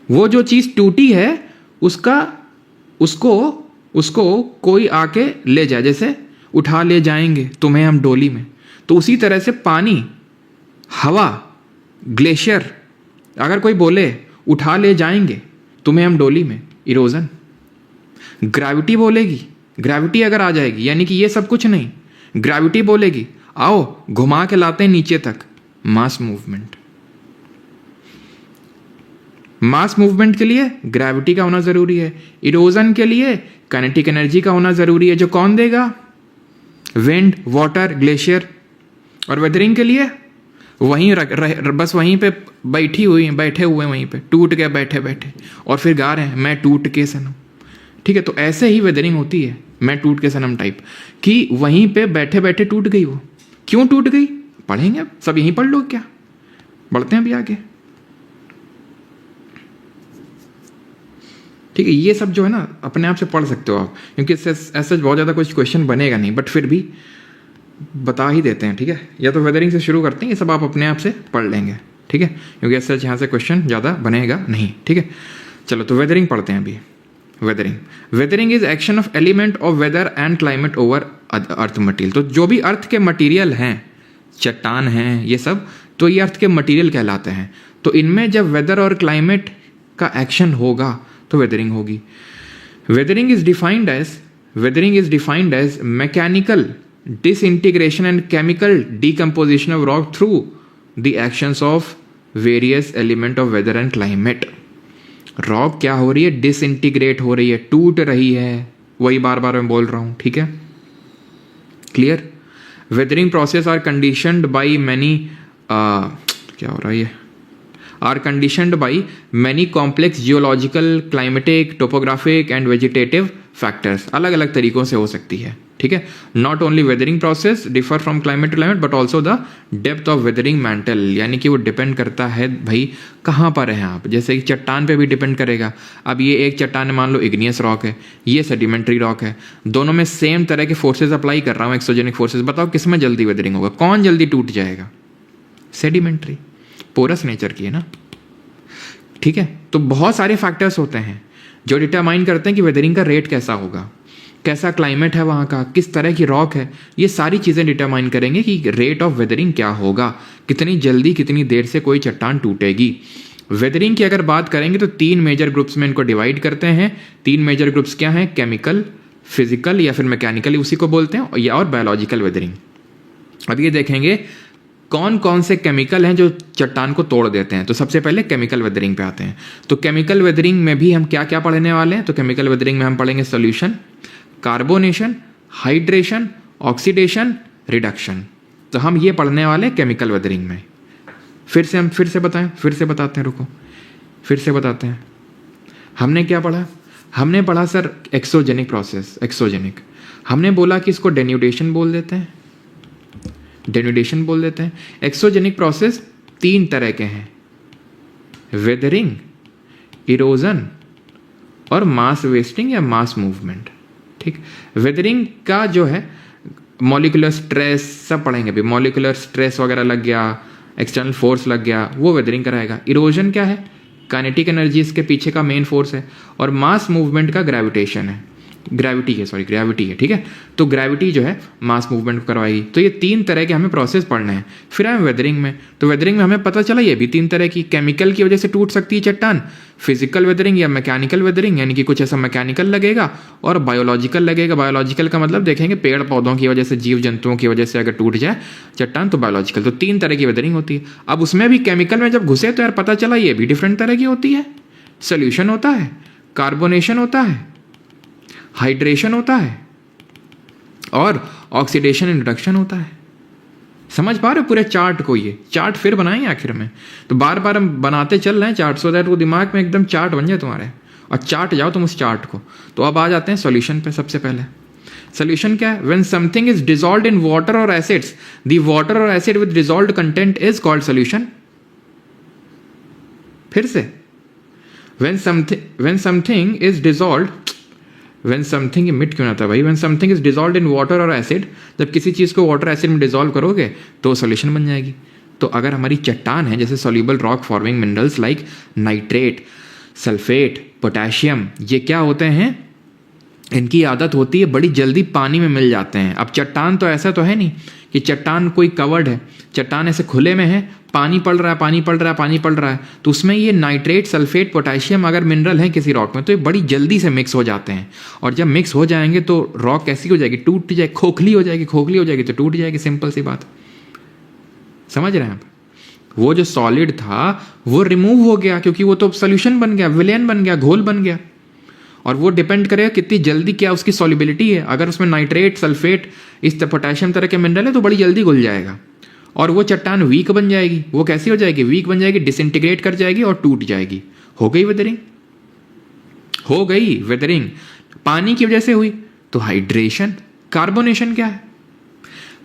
वो जो चीज़ टूटी है उसको कोई आके ले जाए, जैसे उठा ले जाएंगे तुम्हें हम डोली में, तो उसी तरह से पानी, हवा, ग्लेशियर, अगर कोई बोले उठा ले जाएंगे तुम्हें हम डोली में, इरोजन। ग्रेविटी बोलेगी, ग्रेविटी अगर आ जाएगी, यानी कि ये सब कुछ नहीं, ग्रेविटी बोलेगी आओ घुमा के लाते हैं नीचे तक, मास मूवमेंट। मास मूवमेंट के लिए ग्रेविटी का होना जरूरी है, इरोजन के लिए काइनेटिक एनर्जी का होना जरूरी है, जो कौन देगा? Wind, water, glacier. और वेदरिंग के लिए वहीं बस वहीं पे बैठे हुए वहीं पे, टूट गया बैठे बैठे, और फिर गा रहे हैं मैं टूट के सनम, ठीक है? तो ऐसे ही वेदरिंग होती है, मैं टूट के सनम टाइप, कि वहीं पे बैठे बैठे टूट गई। वो क्यों टूट गई पढ़ेंगे, अब सब यहीं पढ़ लो, क्या बढ़ते हैं अभी आगे, ठीक है? ये सब जो है ना अपने आप से पढ़ सकते हो आप, क्योंकि ऐसा बहुत ज़्यादा कुछ क्वेश्चन बनेगा नहीं, बट फिर भी बता ही देते हैं, ठीक है? या तो वेदरिंग से शुरू करते हैं, ये सब आप अपने आप से पढ़ लेंगे, ठीक है? क्योंकि ऐसा यहाँ से क्वेश्चन ज़्यादा बनेगा नहीं, ठीक है? चलो तो वेदरिंग पढ़ते हैं अभी। Weathering is action of element of weather and climate over earth material. तो जो भी अर्थ के मटीरियल हैं, चट्टान हैं, ये सब, तो ये अर्थ के मटीरियल कहलाते हैं। तो इनमें जब वेदर और क्लाइमेट का एक्शन होगा तो वेदरिंग होगी। Weathering is defined as mechanical disintegration and chemical decomposition of rock through the actions of various element of weather and climate। Rock क्या हो रही है? डिसइंटीग्रेट हो रही है, टूट रही है, वही बार बार मैं बोल रहा हूं, ठीक है? Clear? Weathering process are conditioned by many, क्या हो रहा है ये? Are conditioned by many complex geological, climatic, topographic and vegetative factors. अलग अलग तरीकों से हो सकती है, ठीक है। Not only weathering process differ from climate to climate but also the depth of weathering mantle, यानी कि वो डिपेंड करता है भाई कहाँ पर हैं आप। जैसे कि चट्टान पे भी डिपेंड करेगा। अब ये एक चट्टान मान लो इग्नियस रॉक है, ये सेडिमेंट्री रॉक है, दोनों में सेम तरह के फोर्सेज अप्लाई कर रहा हूँ, एक्सोजेनिक फोर्सेज। बताओ किस में जल्दी वेदरिंग होगा, कौन जल्दी टूट जाएगा? सेडिमेंट्री, पोरस नेचर की है ना, ठीक है। तो बहुत सारे फैक्टर्स होते हैं जो डिटरमाइन करते हैं कि वेदरिंग का रेट कैसा होगा, कैसा क्लाइमेट है वहाँ का, किस तरह की रॉक है। ये सारी चीज़ें डिटरमाइन करेंगे कि रेट ऑफ वेदरिंग क्या होगा, कितनी जल्दी कितनी देर से कोई चट्टान टूटेगी। वेदरिंग की अगर बात करेंगे तो 3 मेजर ग्रुप्स में इनको डिवाइड करते हैं। 3 मेजर ग्रुप्स क्या हैं? केमिकल, फिजिकल या फिर मैकेनिकली उसी को बोलते हैं, या और बायोलॉजिकल वेदरिंग। अब ये देखेंगे कौन कौन से केमिकल हैं जो चट्टान को तोड़ देते हैं। तो सबसे पहले केमिकल वेदरिंग पे आते हैं। तो केमिकल वेदरिंग में भी हम क्या क्या पढ़ने वाले हैं? तो केमिकल वेदरिंग में हम पढ़ेंगे solution, carbonation, hydration, oxidation, reduction. तो हम ये पढ़ने वाले हैं केमिकल वेदरिंग में। फिर से बताते हैं, रुको, फिर से बताते हैं। हमने क्या पढ़ा? हमने पढ़ा सर एक्सोजेनिक प्रोसेस, एक्सोजेनिक। हमने बोला कि इसको डेन्यूडेशन बोल देते हैं, डेन्यूडेशन बोल देते हैं। एक्सोजेनिक प्रोसेस 3 तरह के हैं, वेदरिंग, इरोजन और मास वेस्टिंग या मास मूवमेंट, ठीक। वेदरिंग का जो है मॉलिक्यूलर स्ट्रेस सब पढ़ेंगे अभी, मॉलिक्यूलर स्ट्रेस वगैरह लग गया, एक्सटर्नल फोर्स लग गया, वो वेदरिंग कराएगा। इरोजन क्या है? काइनेटिक एनर्जी इसके पीछे का मेन फोर्स है। और मास मूवमेंट का ग्रेविटेशन है, ग्रेविटी है, ठीक है। तो ग्रेविटी जो है मास मूवमेंट करवाएगी। तो ये 3 तरह के हमें प्रोसेस पढ़ने हैं। फिर आए वेदरिंग में। तो वेदरिंग में हमें पता चला ये भी 3 तरह की, केमिकल की वजह से टूट सकती है चट्टान, फिजिकल वेदरिंग या मैकेनिकल वेदरिंग, यानी कि कुछ ऐसा मैकेनिकल लगेगा, और बायोलॉजिकल लगेगा। बायोलॉजिकल का मतलब देखेंगे पेड़ पौधों की वजह से, जीव जंतुओं की वजह से अगर टूट जाए चट्टान तो बायोलॉजिकल। तो 3 तरह की वेदरिंग होती है। अब उसमें भी केमिकल में जब घुसे तो यार पता चला ये भी डिफरेंट तरह की होती है। सोल्यूशन होता है, कार्बोनेशन होता है, हाइड्रेशन होता है और ऑक्सीडेशन एंड रिडक्शन होता है। समझ पा रहे हो पूरे चार्ट को? ये चार्ट फिर बनाएंगे आखिर में, तो बार बार हम बनाते चल रहे हैं चार्ट, सो दैट वो दिमाग में एकदम चार्ट बन जाए तुम्हारे, और चार्ट जाओ तुम उस चार्ट को। तो अब आ जाते हैं सॉल्यूशन पे। सबसे पहले सॉल्यूशन क्या है? When something is dissolved in water और एसिड्स, द वाटर और acid with dissolved content is called solution. फिर से, when something is dissolved, When something, ये मिट क्यों आता है भाई? When something is dissolved in water or acid, जब किसी चीज़ को वाटर एसिड में डिजोल्व करोगे तो सॉल्यूशन बन जाएगी। तो अगर हमारी चट्टान है, जैसे soluble rock forming minerals like nitrate, sulphate, potassium, ये क्या होते हैं? इनकी आदत होती है बड़ी जल्दी पानी में मिल जाते हैं। अब चट्टान तो ऐसा तो है नहीं कि चट्टान कोई कवर्ड है, चट्टान ऐसे खुले में है, पानी पड़ रहा है, तो उसमें ये नाइट्रेट, सल्फेट, पोटेशियम अगर मिनरल है किसी रॉक में तो ये बड़ी जल्दी से मिक्स हो जाते हैं। और जब मिक्स हो जाएंगे तो रॉक कैसी हो जाएगी? टूट जाएगी, खोखली हो जाएगी तो टूट जाएगी। सिंपल सी बात, समझ रहे हैं आप? वो जो सॉलिड था वो रिमूव हो गया क्योंकि वो तो सोल्यूशन बन गया, विलेन बन गया, घोल बन गया। और वो डिपेंड करेगा कितनी जल्दी क्या उसकी सॉल्युबिलिटी है। अगर उसमें नाइट्रेट, सल्फेट, इस पोटेशियम तरह के मिनरल है तो बड़ी जल्दी घुल जाएगा और वो चट्टान वीक बन जाएगी। वो कैसी हो जाएगी? वीक बन जाएगी, डिसइंटीग्रेट कर जाएगी और टूट जाएगी। हो गई वेदरिंग, पानी की वजह से हुई। तो हाइड्रेशन। कार्बोनेशन क्या है?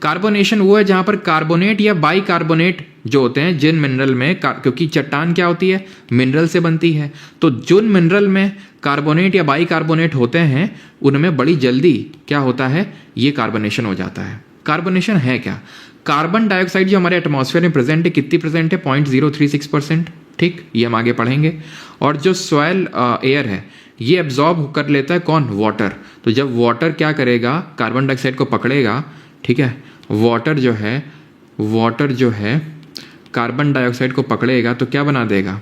कार्बोनेशन वो है जहां पर कार्बोनेट या बाइकार्बोनेट जो होते हैं जिन मिनरल में, क्योंकि चट्टान क्या होती है? मिनरल से बनती है। तो जिन मिनरल में कार्बोनेट या बाइकार्बोनेट होते हैं उनमें बड़ी जल्दी क्या होता है? ये कार्बोनेशन हो जाता है। कार्बोनेशन है क्या? कार्बन डाइऑक्साइड जो हमारे एटमॉस्फेयर में प्रेजेंट है, कितनी प्रेजेंट है? 0.036%, ठीक, ये हम आगे पढ़ेंगे। और जो सॉइल एयर है ये एब्जॉर्ब कर लेता है कौन? वाटर। तो जब वाटर क्या करेगा? कार्बन डाइऑक्साइड को पकड़ेगा, ठीक है। वाटर जो है कार्बन डाइऑक्साइड को पकड़ेगा तो क्या बना देगा?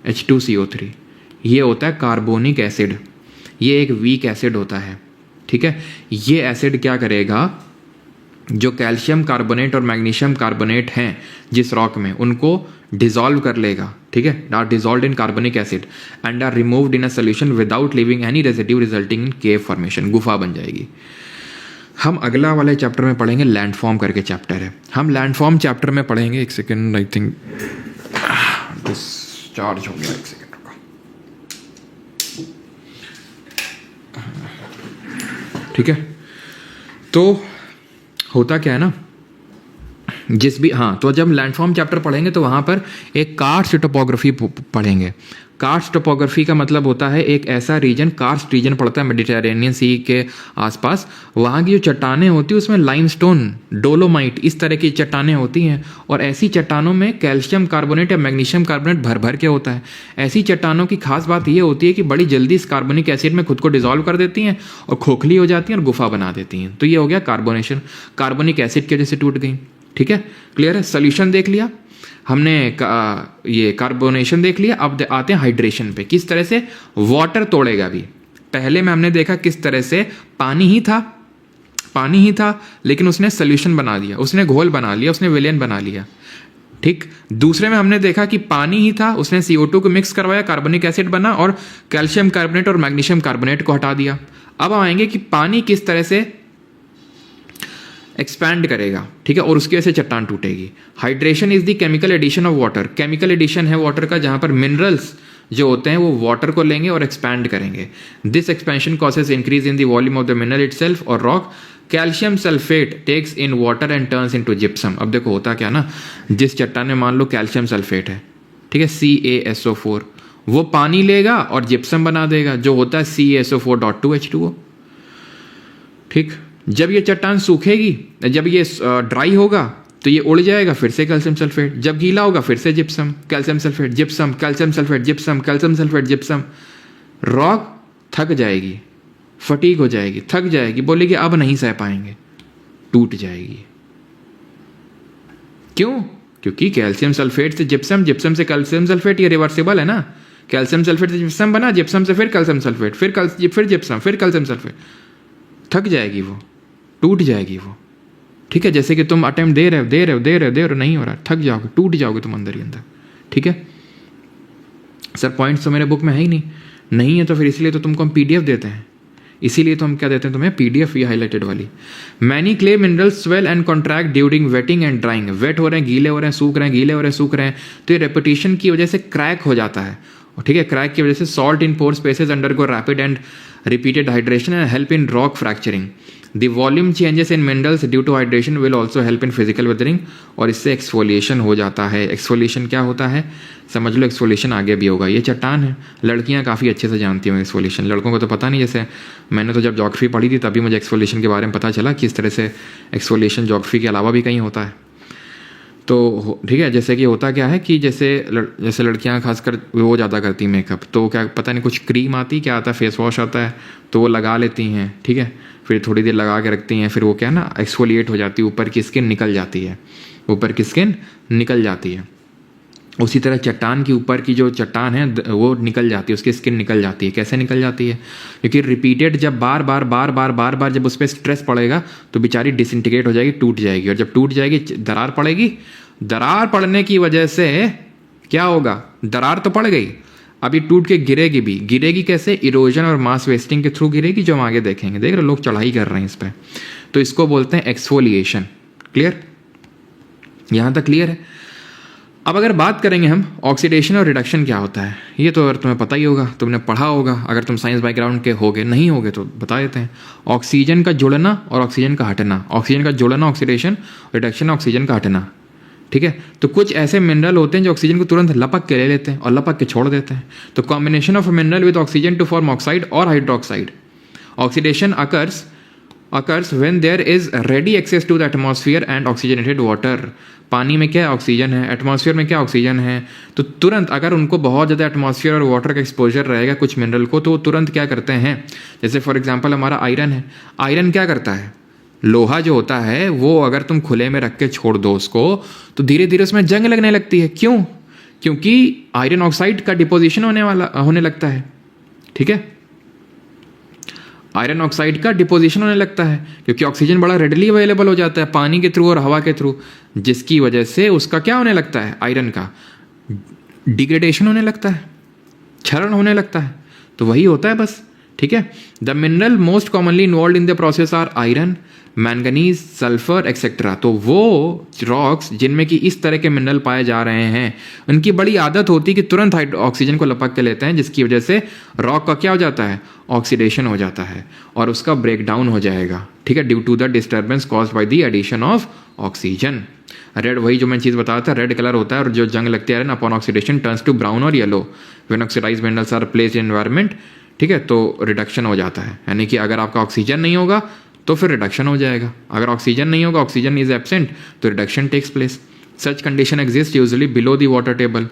H2CO3। ये होता है कार्बोनिक एसिड। ये एक वीक एसिड होता है, ठीक है। ये एसिड क्या करेगा? जो कैल्शियम कार्बोनेट और मैग्नीशियम कार्बोनेट हैं जिस रॉक में, उनको डिसॉल्व कर लेगा, ठीक है। Are dissolved in carbonic acid and are removed in a solution without leaving any residue resulting in cave formation. गुफा बन जाएगी। हम अगला वाले चैप्टर में पढ़ेंगे, लैंडफॉर्म करके चैप्टर है, हम लैंडफॉर्म चैप्टर में पढ़ेंगे। एक सेकेंड, आई थिंक डिस्चार्ज हो गया, एक सेकेंड रुको। ठीक है, तो होता क्या है ना, तो जब लैंडफॉर्म चैप्टर पढ़ेंगे तो वहाँ पर एक कार्स्ट टोपोग्राफी पढ़ेंगे। कार्स्ट टोपोग्राफी का मतलब होता है एक ऐसा रीजन, कार्स्ट रीजन पड़ता है मेडिटेरेनियन सी के आसपास, वहाँ की जो चट्टानें होती हैं उसमें लाइमस्टोन, डोलोमाइट, इस तरह की चट्टानें होती हैं, और ऐसी चट्टानों में कैल्शियम कार्बोनेट या मैग्नीशियम कार्बोनेट भर भर के होता है। ऐसी चट्टानों की खास बात ये होती है कि बड़ी जल्दी इस कार्बोनिक एसिड में खुद को डिजोल्व कर देती हैं और खोखली हो जाती हैं और गुफा बना देती हैं। तो ये हो गया कार्बोनेशन, कार्बोनिक एसिड की वजह से टूट गई। ठीक है, क्लियर है। सोल्यूशन देख लिया हमने, ये कार्बोनेशन देख लिया। अब आते हैं हाइड्रेशन पे, किस तरह से वाटर तोड़ेगा भी। पहले में हमने देखा किस तरह से पानी ही था लेकिन उसने सोल्यूशन बना दिया, उसने घोल बना लिया, उसने विलेन बना लिया। ठीक, दूसरे में हमने देखा कि पानी ही था, उसने CO2 को मिक्स करवाया, कार्बोनिक एसिड बना और कैल्शियम कार्बोनेट और मैग्नीशियम कार्बोनेट को हटा दिया। अब आएंगे कि पानी किस तरह से एक्सपैंड करेगा, ठीक है, और उसकी वजह से चट्टान टूटेगी। Hydration is the chemical addition of water, chemical addition है वाटर का, जहां पर मिनरल्स जो होते हैं वो वाटर को लेंगे और एक्सपैंड करेंगे। This expansion causes increase in the volume of the mineral itself और rock. Calcium sulphate takes in water and turns into gypsum. अब देखो होता क्या ना, जिस चट्टान में मान लो कैल्शियम सल्फेट है, ठीक है, CaSO4, वो पानी लेगा और जिप्सम बना देगा, जो होता है CaSO4.2H2O। ठीक, जब ये चट्टान सूखेगी, जब ये ड्राई होगा तो ये उड़ जाएगा, फिर से कैल्शियम सल्फेट, जब गीला होगा फिर से gypsum, calcium sulphate, gypsum, calcium sulphate, gypsum, calcium sulphate, gypsum. Rock थक जाएगी, फटीग हो जाएगी, थक जाएगी, बोलेगी अब नहीं सह पाएंगे, टूट जाएगी। क्यों? क्योंकि कैल्शियम सल्फेट से जिप्सम, जिप्सम से कैल्शियम सल्फेट, ये रिवर्सिबल है ना। कैल्शियम सल्फेट से जिप्सम बना, जिप्सम से फिर कैल्शियम सल्फेट, फिर जिप्सम, फिर कैल्शियम सल्फेट। थक जाएगी वो, टूट जाएगी वो। ठीक है, जैसे कि तुम अटेम्प्ट दे रहे हो, नहीं हो रहा, थक जाओगे, टूट जाओगे तुम अंदर ही अंदर। ठीक है सर, पॉइंट्स तो मेरे बुक में है ही नहीं है, तो फिर इसलिए तो तुमको हम PDF देते हैं, इसीलिए तो हम क्या देते हैं तुम्हें, PDF ये हाईलाइटेड वाली। Many clay minerals swell and contract during wetting and drying. Wet हो रहे हैं, गीले हो रहे हैं, सूख रहे हैं, गीले हो रहे हैं, सूख रहे हैं, तो ये रेपिटेशन की वजह से क्रैक हो जाता है। ठीक है, क्रैक की वजह से salt in pore spaces undergo rapid and repeated hydration and help in rock fracturing. The volume changes in minerals due to hydration will also help in physical weathering. और इससे एक्सफोलिएशन हो जाता है। एक्सफोलिएशन क्या होता है समझ लो, एक्सफोलिएशन आगे भी होगा। ये चट्टान है, लड़कियां काफ़ी अच्छे से जानती हैं एक्सफोलिएशन, लड़कों को तो पता नहीं। जैसे मैंने तो जब ज्योग्राफी पढ़ी थी तभी मुझे एक्सफोलिएशन के बारे में पता चला कि इस तरह से एक्सफोलिएशन ज्योग्राफी के अलावा भी कहीं होता है। तो ठीक है, जैसे कि होता क्या है कि जैसे लड़कियां खासकर वो ज़्यादा करती मेकअप, तो क्या पता नहीं कुछ क्रीम आती, क्या आता है, फेस वॉश आता है, तो वो लगा लेती हैं। ठीक है, फिर थोड़ी देर लगा के रखती हैं, फिर वो क्या ना एक्सफोलिएट हो जाती है, ऊपर की स्किन निकल जाती है, ऊपर की स्किन निकल जाती है। उसी तरह चट्टान की ऊपर की जो चट्टान है वो निकल जाती है, उसकी स्किन निकल जाती है। कैसे निकल जाती है? क्योंकि रिपीटेड जब बार बार जब उस पर स्ट्रेस पड़ेगा तो बेचारी डिसइंटीग्रेट हो जाएगी, टूट जाएगी, और जब टूट जाएगी दरार पड़ेगी। दरार पड़ने की वजह से क्या होगा, दरार तो पड़ गई, अभी टूट के गिरेगी भी। गिरेगी कैसे? इरोजन और मास वेस्टिंग के थ्रू गिरेगी, जो हम आगे देखेंगे। देख रहे लोग चढ़ाई कर रहे हैं इस पर, तो इसको बोलते हैं एक्सफोलिएशन। क्लियर? यहाँ तक क्लियर है? अब अगर बात करेंगे हम ऑक्सीडेशन और रिडक्शन क्या होता है, ये तो अगर तुम्हें पता ही होगा, तुमने पढ़ा होगा, अगर तुम साइंस बैकग्राउंड के होगे, नहीं होगे तो बता देते हैं। ऑक्सीजन का जुड़ना और ऑक्सीजन का हटना, ऑक्सीजन का जुड़ना ऑक्सीडेशन, रिडक्शन ऑक्सीजन का हटना। ठीक है, तो कुछ ऐसे मिनरल होते हैं जो ऑक्सीजन को तुरंत लपक के ले लेते हैं और लपक के छोड़ देते हैं। तो combination of mineral with oxygen to form oxide और hydroxide. Oxidation occurs when there is ready access to the atmosphere and oxygenated water. पानी में क्या ऑक्सीजन है, एटमॉस्फेयर में क्या ऑक्सीजन है, तो तुरंत अगर उनको बहुत ज़्यादा एटमॉस्फेयर और वाटर का एक्सपोजर रहेगा कुछ मिनरल को, तो वो तुरंत क्या करते हैं, जैसे फॉर एग्जांपल हमारा आयरन है। आयरन क्या करता है, लोहा जो होता है वो अगर तुम खुले में रख के छोड़ दो उसको, तो धीरे धीरे उसमें जंग लगने लगती है। क्यों? क्योंकि आयरन ऑक्साइड का डिपोजिशन होने लगता है। ठीक है, आयरन ऑक्साइड का डिपोजिशन होने लगता है क्योंकि ऑक्सीजन बड़ा रेडली अवेलेबल हो जाता है पानी के थ्रू और हवा के थ्रू, जिसकी वजह से उसका क्या होने लगता है, आयरन का डिग्रेडेशन होने लगता है, क्षरण होने लगता है। तो वही होता है बस ठीक है। The mineral most commonly involve in the process are iron, manganese, sulphur etcetera. तो वो रॉक्स जिनमें कि इस तरह के मिनरल पाए जा रहे हैं, उनकी बड़ी आदत होती है कि तुरंत ऑक्सीजन को लपक के लेते हैं, जिसकी वजह से रॉक का क्या हो जाता है, ऑक्सीडेशन हो जाता है और उसका ब्रेक डाउन हो जाएगा, ठीक है, due to the disturbance caused by the addition of oxygen. Red, वही जो मैं चीज़ बताया था, रेड कलर होता है और जो जंग लगती है upon oxidation turns to brown और yellow when oxidized minerals are placed in environment, ठीक है। तो रिडक्शन हो जाता है, यानी कि अगर आपका ऑक्सीजन नहीं होगा तो फिर रिडक्शन हो जाएगा, अगर ऑक्सीजन नहीं होगा, ऑक्सीजन इज एब्सेंट, तो reduction takes place. Such condition exist usually below the water table,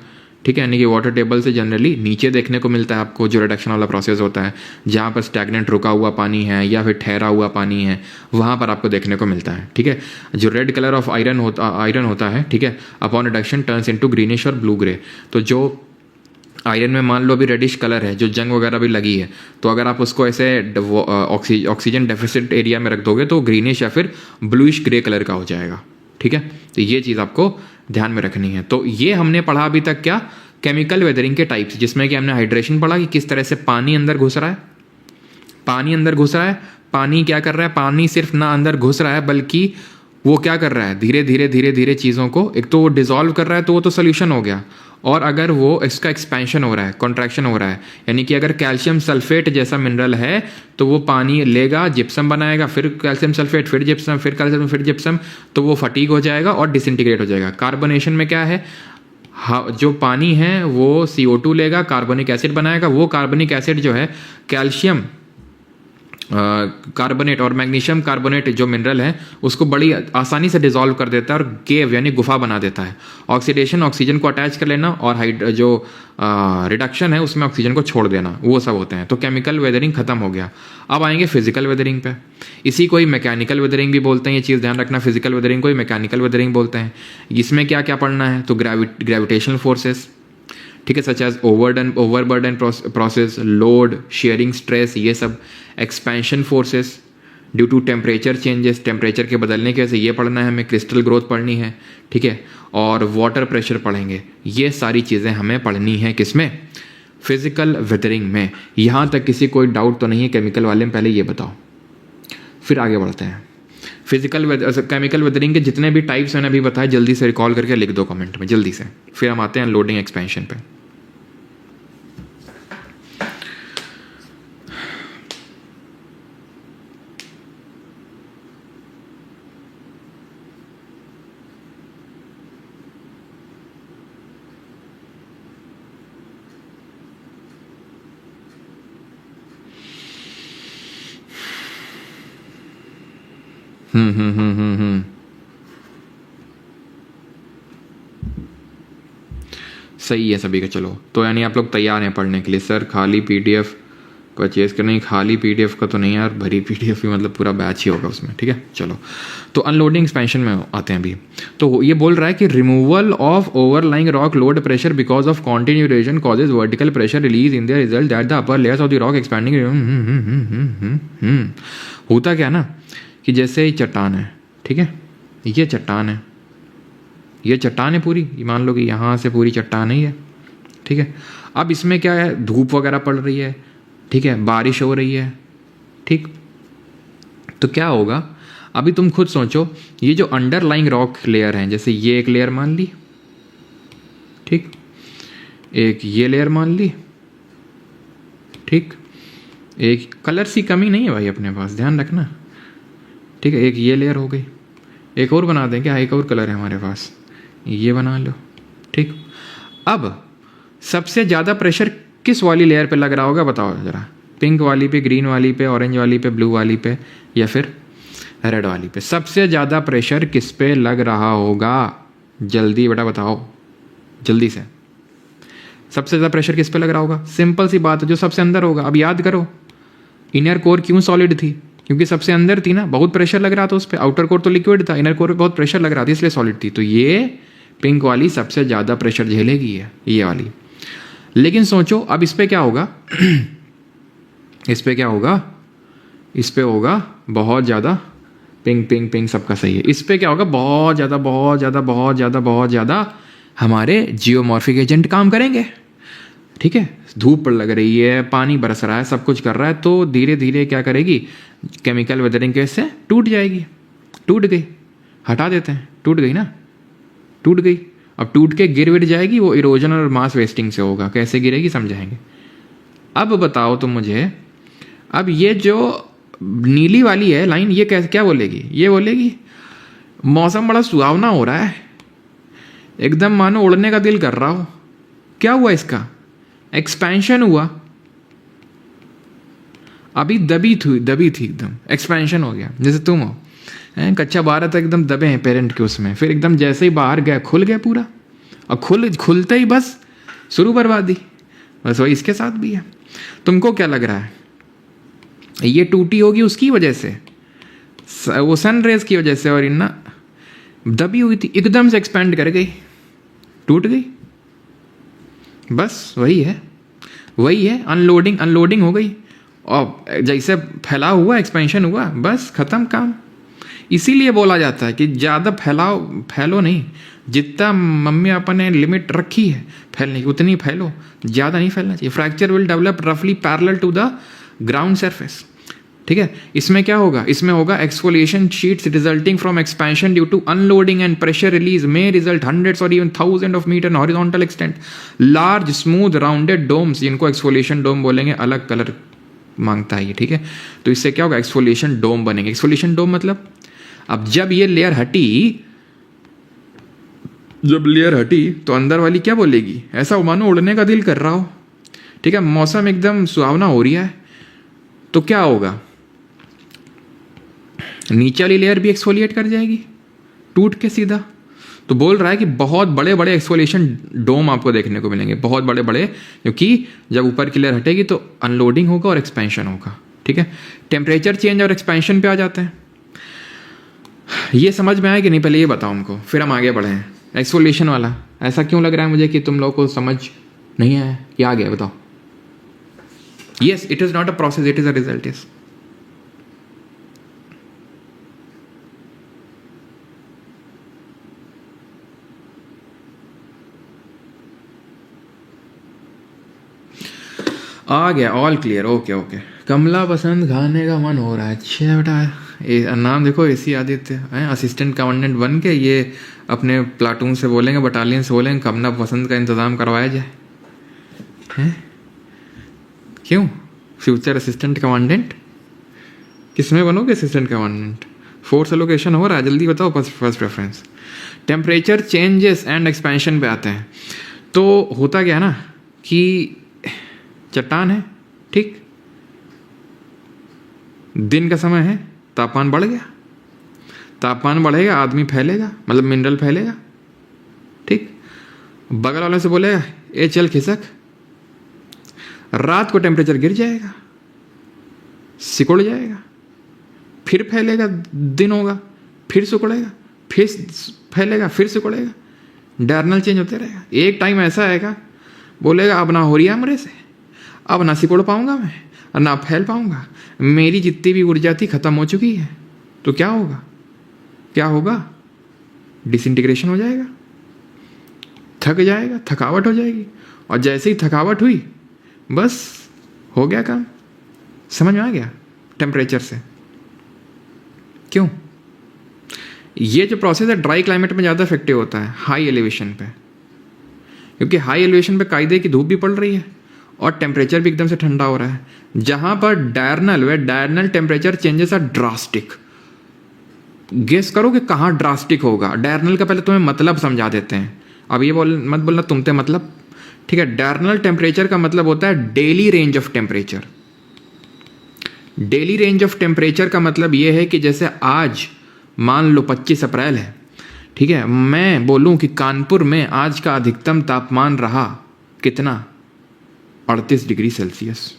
ठीक है, यानी कि वाटर टेबल से जनरली नीचे देखने को मिलता है आपको जो रिडक्शन वाला प्रोसेस होता है, जहाँ पर स्टैग्नेंट रुका हुआ पानी है या फिर ठहरा हुआ पानी है, वहाँ पर आपको देखने को मिलता है, ठीक है। जो रेड कलर ऑफ आयरन होता है, ठीक है, upon reduction turns into greenish और ब्लू ग्रे। तो जो आयरन में मान लो अभी रेडिश कलर है, जो जंग वगैरह भी लगी है, तो अगर आप उसको ऐसे ऑक्सीजन डेफिसिट एरिया में रख दोगे तो ग्रीनिश या फिर ब्लूइश ग्रे कलर का हो जाएगा, ठीक है। तो ये चीज़ आपको ध्यान में रखनी है। तो ये हमने पढ़ा अभी तक क्या, केमिकल वेदरिंग के टाइप्स, जिसमें कि हमने हाइड्रेशन पढ़ा कि किस तरह से पानी अंदर घुस रहा है, पानी क्या कर रहा है, पानी सिर्फ ना अंदर घुस रहा है बल्कि वो क्या कर रहा है, धीरे धीरे चीज़ों को, एक तो वो डिजॉल्व कर रहा है तो वो तो सोल्यूशन हो गया, और अगर वो इसका एक्सपेंशन हो रहा है, कॉन्ट्रैक्शन हो रहा है, यानी कि अगर कैल्शियम सल्फेट जैसा मिनरल है तो वो पानी लेगा, जिप्सम बनाएगा, फिर कैल्शियम सल्फेट, फिर जिप्सम, फिर कैल्शियम, फिर जिप्सम, तो वो फटीग हो जाएगा और डिसइंटीग्रेट हो जाएगा। कार्बोनेशन में क्या है, जो पानी है वो CO2 लेगा, कार्बोनिक एसिड बनाएगा, वो कार्बोनिक एसिड जो है कैल्शियम कार्बोनेट और मैग्नीशियम कार्बोनेट जो मिनरल है उसको बड़ी आसानी से डिसॉल्व कर देता है और केव यानी गुफा बना देता है। ऑक्सीडेशन, ऑक्सीजन को अटैच कर लेना, और जो रिडक्शन है उसमें ऑक्सीजन को छोड़ देना, वो सब होते हैं। तो केमिकल वेदरिंग खत्म हो गया। अब आएंगे फिजिकल वेदरिंग पे। इसी को ही मैकेनिकल वेदरिंग भी बोलते हैं, ये चीज़ ध्यान रखना, फिजिकल वेदरिंग को ही मैकेनिकल वेदरिंग बोलते हैं। इसमें क्या क्या पढ़ना है, तो ग्रेविटेशनल फोर्सेस, ठीक है, such as overburden process, load, sharing stress, ये सब। Expansion forces due to temperature changes, temperature के बदलने की वजह से ये पढ़ना है हमें, क्रिस्टल ग्रोथ पढ़नी है, ठीक है, और वाटर प्रेशर पढ़ेंगे। ये सारी चीज़ें हमें पढ़नी है किसमें, फिजिकल वेदरिंग में। यहाँ तक किसी कोई डाउट तो नहीं है केमिकल वाले में, पहले ये बताओ, फिर आगे बढ़ते हैं। केमिकल वेदरिंग के जितने भी टाइप्स मैंने अभी बताया जल्दी से रिकॉल करके लिख दो कमेंट में जल्दी से, फिर हम आते हैं लोडिंग एक्सपेंशन पे। सही है सभी का। चलो तो यानी आप लोग तैयार हैं पढ़ने के लिए। सर खाली PDF परचेज करने, खाली PDF का तो नहीं यार, भरी PDF ही, मतलब पूरा बैच ही होगा उसमें, ठीक है। चलो तो अनलोडिंग एक्सपेंशन में आते हैं अभी। तो ये बोल रहा है कि removal of overlying rock load pressure because of continuation causes vertical pressure release in the result that the upper layers of the rock expanding. होता क्या ना कि जैसे ही चट्टान है, ठीक है, ये चट्टान है, ये चट्टान है पूरी, मान लो कि यहाँ से पूरी चट्टान ही है, ठीक है। अब इसमें क्या है, धूप वगैरह पड़ रही है, ठीक है, बारिश हो रही है, ठीक, तो क्या होगा, अभी तुम खुद सोचो, ये जो अंडरलाइंग रॉक लेयर है, जैसे ये एक लेयर मान ली, ठीक, एक ये लेयर मान ली, ठीक, एक कलर सी कमी नहीं है भाई अपने पास, ध्यान रखना, ठीक है, एक ये लेयर हो गई, एक और बना दें क्या, एक और कलर है हमारे पास, ये बना लो, ठीक। अब सबसे ज़्यादा प्रेशर किस वाली लेयर पे लग रहा होगा बताओ ज़रा, पिंक वाली पे, ग्रीन वाली पे, ऑरेंज वाली पे, ब्लू वाली पे, या फिर रेड वाली पे? सबसे ज़्यादा प्रेशर किस पे लग रहा होगा, जल्दी बेटा बताओ जल्दी से। सबसे ज़्यादा प्रेशर किस पे लग रहा होगा? सिंपल सी बात है, जो सबसे अंदर होगा। अब याद करो इनर कोर क्यों सॉलिड थी, क्योंकि सबसे अंदर थी ना, बहुत प्रेशर लग रहा था उस पर। आउटर कोर तो लिक्विड था, इनर कोर पे बहुत प्रेशर लग रहा था, इसलिए सॉलिड थी। तो ये पिंक वाली सबसे ज़्यादा प्रेशर झेलेगी है, ये वाली। लेकिन सोचो अब इस पर क्या होगा इस पर क्या होगा, इस पर होगा बहुत ज़्यादा पिंक पिंक पिंक, सबका सही है। इस पर क्या होगा, बहुत ज़्यादा बहुत ज़्यादा बहुत ज़्यादा बहुत ज़्यादा हमारे जियोमॉर्फिक एजेंट काम करेंगे। ठीक है, धूप पर लग रही है, पानी बरस रहा है, सब कुछ कर रहा है, तो धीरे धीरे क्या करेगी, केमिकल वेदरिंग केस से टूट जाएगी। टूट गई, हटा देते हैं, टूट गई ना, टूट गई। अब टूट के गिर विर जाएगी, वो इरोजन और मास वेस्टिंग से होगा। कैसे गिरेगी समझाएंगे। अब बताओ तुम मुझे, अब ये जो नीली वाली है लाइन, ये कैसे क्या बोलेगी, ये बोलेगी मौसम बड़ा सुहावना हो रहा है, एकदम मानो उड़ने का दिल कर रहा हो। क्या हुआ इसका, एक्सपेंशन हुआ। अभी दबी थी एकदम, एक्सपेंशन हो गया। जैसे तुम हो, कच्चा बारह तक एकदम दबे हैं पेरेंट के उसमें, फिर एकदम जैसे ही बाहर गया खुल गया पूरा, और खुलते ही बस शुरू बर्बादी। बस वही इसके साथ भी है। तुमको क्या लग रहा है, ये टूटी होगी उसकी वजह से, वो सन रेज की वजह से, और इन्ना दबी हुई थी, एकदम से एक्सपेंड कर गई, टूट गई। बस वही है, अनलोडिंग हो गई, और जैसे फैला हुआ, एक्सपेंशन हुआ, बस खत्म काम। इसीलिए बोला जाता है कि ज़्यादा फैलो नहीं, जितना मम्मी पापा ने लिमिट रखी है फैलने की उतनी फैलो, ज़्यादा नहीं फैलना चाहिए। फ्रैक्चर विल डेवलप रफली parallel to the ground surface. ठीक है, इसमें क्या होगा, इसमें होगा exfoliation sheets resulting from expansion due to unloading and pressure release may result hundreds और even thousand of metre horizontal extent large smooth rounded domes, जिनको एक्सफोलिएशन डोम बोलेंगे। अलग कलर मांगता है ये, ठीक है। तो इससे क्या होगा, एक्सफोलिएशन डोम बनेंगे। एक्सफोलिएशन डोम मतलब, अब जब ये लेयर हटी तो अंदर वाली क्या बोलेगी, ऐसा मानो उड़ने का दिल कर रहा हो। ठीक है, मौसम एकदम सुहावना हो रही है, तो क्या होगा, नीचे वाली लेयर भी एक्सफोलिएट कर जाएगी टूट के सीधा। तो बोल रहा है कि बहुत बड़े बड़े एक्सफोलिएशन डोम आपको देखने को मिलेंगे, बहुत बड़े बड़े, क्योंकि जब ऊपर की लेयर हटेगी तो अनलोडिंग होगा और एक्सपेंशन होगा। ठीक है, टेम्परेचर चेंज और एक्सपेंशन पे आ जाते हैं। ये समझ में आया कि नहीं, पहले ये बताओ हमको, फिर हम आगे बढ़े हैं। एक्सफोलिएशन वाला ऐसा क्यों लग रहा है मुझे कि तुम लोगों को समझ नहीं आया, क्या आ गया बताओ। Yes, it is not a process, it is a result. Yes, आ गया, all clear, okay okay. Kamla Pasand खाने का मन हो रहा है, अच्छा बेटा। नाम देखो, एसी आदित्य है, असिस्टेंट कमांडेंट बन के ये अपने प्लाटून से बोलेंगे, बटालियन से बोलेंगे कमला पसंद का इंतज़ाम करवाया जाए, हैं? क्यों, फ्यूचर असिस्टेंट कमांडेंट किसमें बनोगे, असिस्टेंट कमांडेंट? फोर्स एलोकेशन हो रहा है, जल्दी बताओ। First preference. Temperature changes and expansion पे आते हैं। तो होता क्या ना कि चट्टान है, ठीक, दिन का समय है, तापमान बढ़ गया, तापमान बढ़ेगा, आदमी फैलेगा, मतलब मिनरल फैलेगा। ठीक, बगल वाले से बोलेगा ए चल खिसक, रात को टेम्परेचर गिर जाएगा, सिकुड़ जाएगा, फिर फैलेगा, दिन होगा, फिर सिकुड़ेगा, फिर फैलेगा, फिर सिकुड़ेगा, डायरनल चेंज होते रहेगा। एक टाइम ऐसा आएगा, बोलेगा अब ना हो रही है हमरे से, अब ना सिकुड़ पाऊंगा मैं, और ना फैल पाऊंगा, मेरी जितनी भी ऊर्जा थी खत्म हो चुकी है। तो क्या होगा, क्या होगा, डिसइंटीग्रेशन हो जाएगा, थक जाएगा, थकावट हो जाएगी, और जैसे ही थकावट हुई बस हो गया काम। समझ में आ गया, टेम्परेचर से। क्यों, ये जो प्रोसेस है ड्राई क्लाइमेट में ज़्यादा इफेक्टिव होता है, हाई एलिवेशन पे, क्योंकि हाई एलिवेशन पे कायदे की धूप भी पड़ रही है और टेम्परेचर भी एकदम से ठंडा हो रहा है। जहां पर diurnal temperature changes are drastic. Guess करो कि कहाँ ड्रास्टिक होगा। डायरनल का पहले तुम्हें मतलब समझा देते हैं, अब ये मत बोलना तुमते मतलब, ठीक है। डायरनल टेम्परेचर का मतलब होता है daily range of temperature. Daily range of temperature का मतलब ये है कि जैसे आज मान लो 25 अप्रैल है, ठीक है, मैं बोलूं कि कानपुर में आज का अधिकतम तापमान रहा कितना, 38 डिग्री सेल्सियस,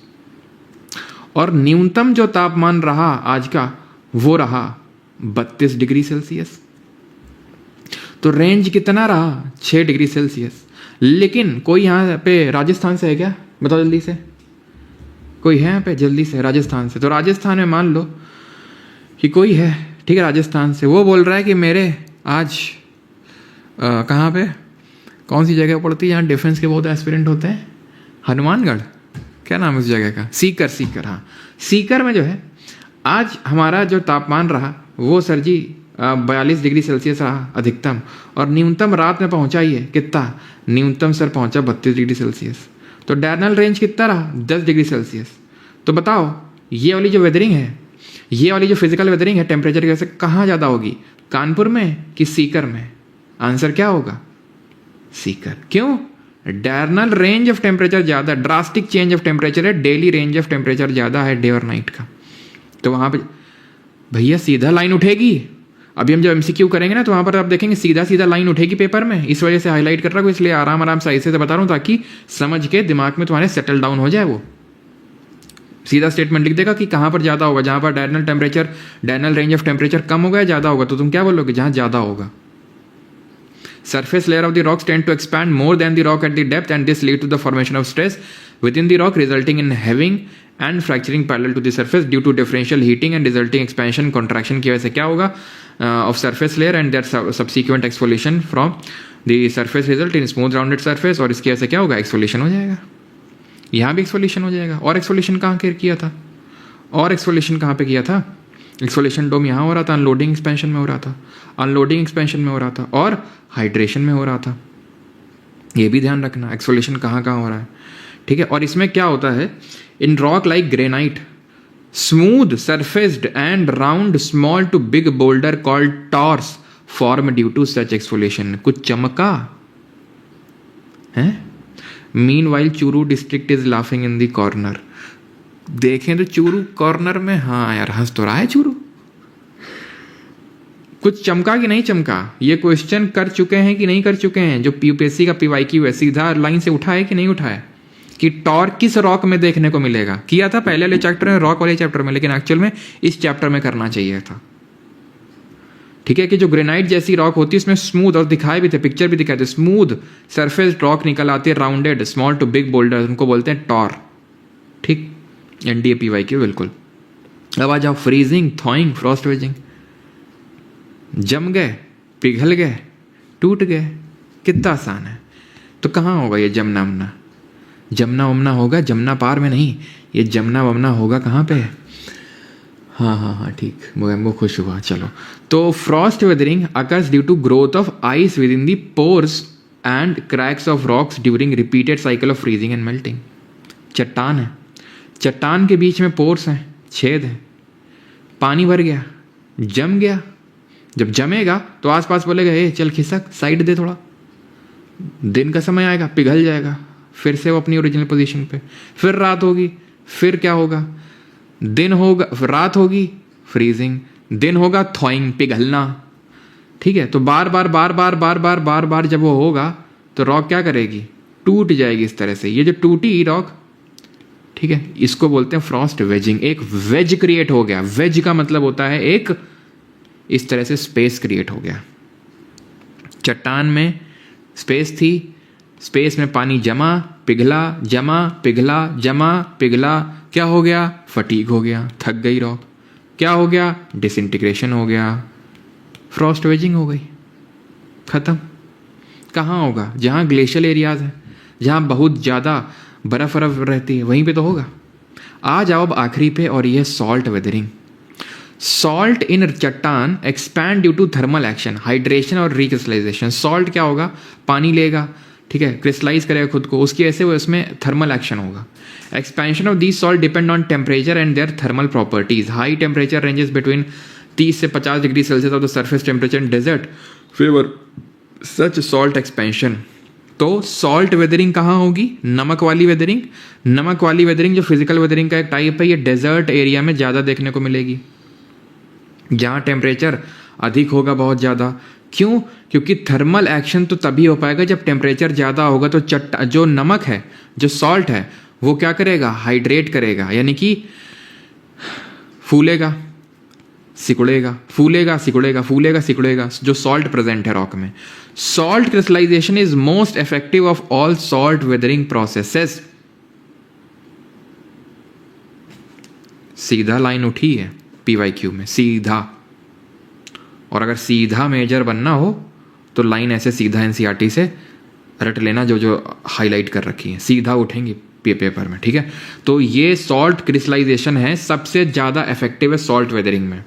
और न्यूनतम जो तापमान रहा आज का वो रहा 32 डिग्री सेल्सियस। तो रेंज कितना रहा, 6 डिग्री सेल्सियस। लेकिन कोई यहाँ पे राजस्थान से है क्या, बताओ जल्दी से, कोई है यहाँ पे जल्दी से राजस्थान से? तो राजस्थान में मान लो कि कोई है, ठीक है, राजस्थान से, वो बोल रहा है कि मेरे आज कहाँ पे, कौन सी जगह पड़ती है यहाँ डिफेंस के बहुत एस्पिरेंट होते हैं, हनुमानगढ़, क्या नाम है उस जगह का, सीकर, हाँ सीकर में जो है आज हमारा जो तापमान रहा वो सर जी 42 डिग्री सेल्सियस रहा अधिकतम, और न्यूनतम रात में पहुंचा ही है कितना, न्यूनतम सर पहुंचा 32 डिग्री सेल्सियस। तो डायरनल रेंज कितना रहा, 10 डिग्री सेल्सियस। तो बताओ ये वाली जो वेदरिंग है, ये वाली जो फिजिकल वेदरिंग है टेम्परेचर की वजह से कहाँ ज़्यादा होगी, कानपुर में कि सीकर में? आंसर क्या होगा, सीकर। क्यों? डायरनल रेंज ऑफ टेम्परेचर ज़्यादा, ड्रास्टिक चेंज ऑफ टेम्परेचर है, डेली रेंज ऑफ टेम्परेचर ज़्यादा है डे और नाइट का। तो वहाँ पे भैया सीधा लाइन उठेगी। अभी हम जब एमसीक्यू करेंगे ना तो वहाँ पर आप देखेंगे सीधा सीधा लाइन उठेगी पेपर में। इस वजह से हाईलाइट कर रहा हूँ, इसलिए आराम आराम से ऐसे से बता रहा हूँ ताकि समझ के दिमाग में तुम्हारे सेटल डाउन हो जाए। वो सीधा स्टेटमेंट लिख देगा कि कहाँ पर ज़्यादा होगा, जहाँ पर डायरनल रेंज ऑफ टेम्परेचर कम होगा या ज़्यादा होगा, तो तुम क्या बोलोगे, जहाँ ज़्यादा होगा। Surface layer of the rocks tend to expand more than the rock at the depth, and this leads to the formation of stress within the rock, resulting in heaving and fracturing parallel to the surface due to differential heating and resulting expansion contraction की वजह से क्या होगा of surface layer and their subsequent exfoliation from the surface result in smooth rounded surface। और इसकी वजह से क्या होगा, एक्सफोलिएशन हो जाएगा। यहाँ भी एक्सफोलिएशन हो जाएगा। और एक्सफोलिएशन कहाँ किया था, और एक्सफोलिएशन कहाँ पे किया था, एक्सफोलिएशन डोम यहाँ हो रहा था, अनलोडिंग एक्सपेंशन में हो रहा था, अनलोडिंग एक्सपेंशन में हो रहा था, और हाइड्रेशन में हो रहा था। ये भी ध्यान रखना एक्सफोलिएशन कहाँ कहाँ हो रहा है, ठीक है। और इसमें क्या होता है, in rock like granite smooth surfaced and round small to big boulder called tors form due to such exfoliation. कुछ चमका है। Meanwhile Churu district is laughing in the corner. देखें तो चूरू कॉर्नर में, हाँ यार हंस तो रहा है चूरू। कुछ चमका कि नहीं चमका, ये क्वेश्चन कर चुके हैं कि नहीं कर चुके हैं, जो यूपीएससी का पीवाईक्यू है, सीधा लाइन से उठा है कि नहीं उठा है, कि टॉर्क किस रॉक में देखने को मिलेगा। किया था पहले वाले चैप्टर में, रॉक वाले चैप्टर में, लेकिन एक्चुअल में इस चैप्टर में करना चाहिए था, ठीक है। कि जो ग्रेनाइट जैसी रॉक होती है उसमें स्मूथ, और दिखाए भी थे, पिक्चर भी दिखाए थे, स्मूथ सरफेस रॉक निकल आती है, rounded small to big boulder, उनको बोलते हैं टॉर, ठीक। एनडीए पीवाईक्यू बिल्कुल। अब आ जाओ फ्रीजिंग, थॉइंग, फ्रॉस्ट वेजिंग। जम गए, पिघल गए, टूट गए, कितना आसान है। तो कहाँ होगा ये जमना वमना, जमना वमना होगा जमना पार में नहीं, ये जमना वमना होगा कहाँ पे, हाँ ठीक, वो खुश हुआ। चलो, तो frost weathering occurs due to growth of ice within the pores and cracks of rocks during repeated cycle of freezing and melting. चट्टान है, चट्टान के बीच में पोर्स हैं, छेद है, पानी भर गया, जम गया। जब जमेगा तो आसपास बोलेगा ए चल खिसक, साइड दे थोड़ा, दिन का समय आएगा पिघल जाएगा, फिर से वो अपनी ओरिजिनल पोजीशन पे, फिर रात होगी, फिर क्या होगा, दिन होगा, रात होगी फ्रीजिंग, दिन होगा थॉइंग पिघलना, ठीक है। तो बार बार बार बार बार बार बार बार जब वो होगा तो रॉक क्या करेगी, टूट जाएगी इस तरह से। ये जो टूटी रॉक, ठीक है, इसको बोलते हैं फ्रॉस्ट वेजिंग। एक वेज क्रिएट हो गया, वेज का मतलब होता है एक इस तरह से स्पेस क्रिएट हो गया। चट्टान में स्पेस थी, स्पेस में पानी जमा पिघला, जमा पिघला, जमा पिघला, क्या हो गया, फटीग हो गया, थक गई रॉक, क्या हो गया, डिसइंटीग्रेशन हो गया, फ्रॉस्ट वेजिंग हो गई, खत्म। कहाँ होगा, जहाँ ग्लेशियल एरियाज हैं, जहाँ बहुत ज़्यादा बर्फ रहती है, वहीं पे तो होगा। आ जाओ अब आखिरी पे, और यह सॉल्ट वेदरिंग। सॉल्ट इन चट्टान expand due to thermal action, hydration और रिक्रिस्टलाइजेशन। सॉल्ट क्या होगा, पानी लेगा, ठीक है, क्रिस्टलाइज करेगा खुद को, उसकी वजह से वो इसमें थर्मल एक्शन होगा। Expansion of these salt depend on temperature and their thermal properties. High temperature ranges between 30 से 50 degree Celsius of the surface temperature in desert favour such salt expansion. तो सॉल्ट वेदरिंग कहाँ होगी, नमक वाली weathering. नमक वाली weathering जो physical weathering का एक टाइप है, ये डेजर्ट एरिया में ज़्यादा देखने को मिलेगी, जहाँ टेम्परेचर अधिक होगा बहुत ज़्यादा। क्यों, क्योंकि थर्मल एक्शन तो तभी हो पाएगा जब टेम्परेचर ज़्यादा होगा। तो जो नमक है, जो सॉल्ट है, वो क्या करेगा, हाइड्रेट करेगा, यानी कि फूलेगा सिकुड़ेगा, फूलेगा सिकुड़ेगा, फूलेगा सिकुड़ेगा, जो सॉल्ट प्रेजेंट है रॉक में। Salt crystallization is most effective of all salt weathering processes. सीधा लाइन उठी है पीवाईक्यू में, सीधा। और अगर सीधा मेजर बनना हो तो लाइन ऐसे सीधा एनसीईआरटी से रट लेना, जो जो हाईलाइट कर रखी है, सीधा उठेंगी पेपर में, ठीक है। तो ये सॉल्ट क्रिस्टलाइजेशन है, सबसे ज़्यादा इफेक्टिव है सॉल्ट वेदरिंग में।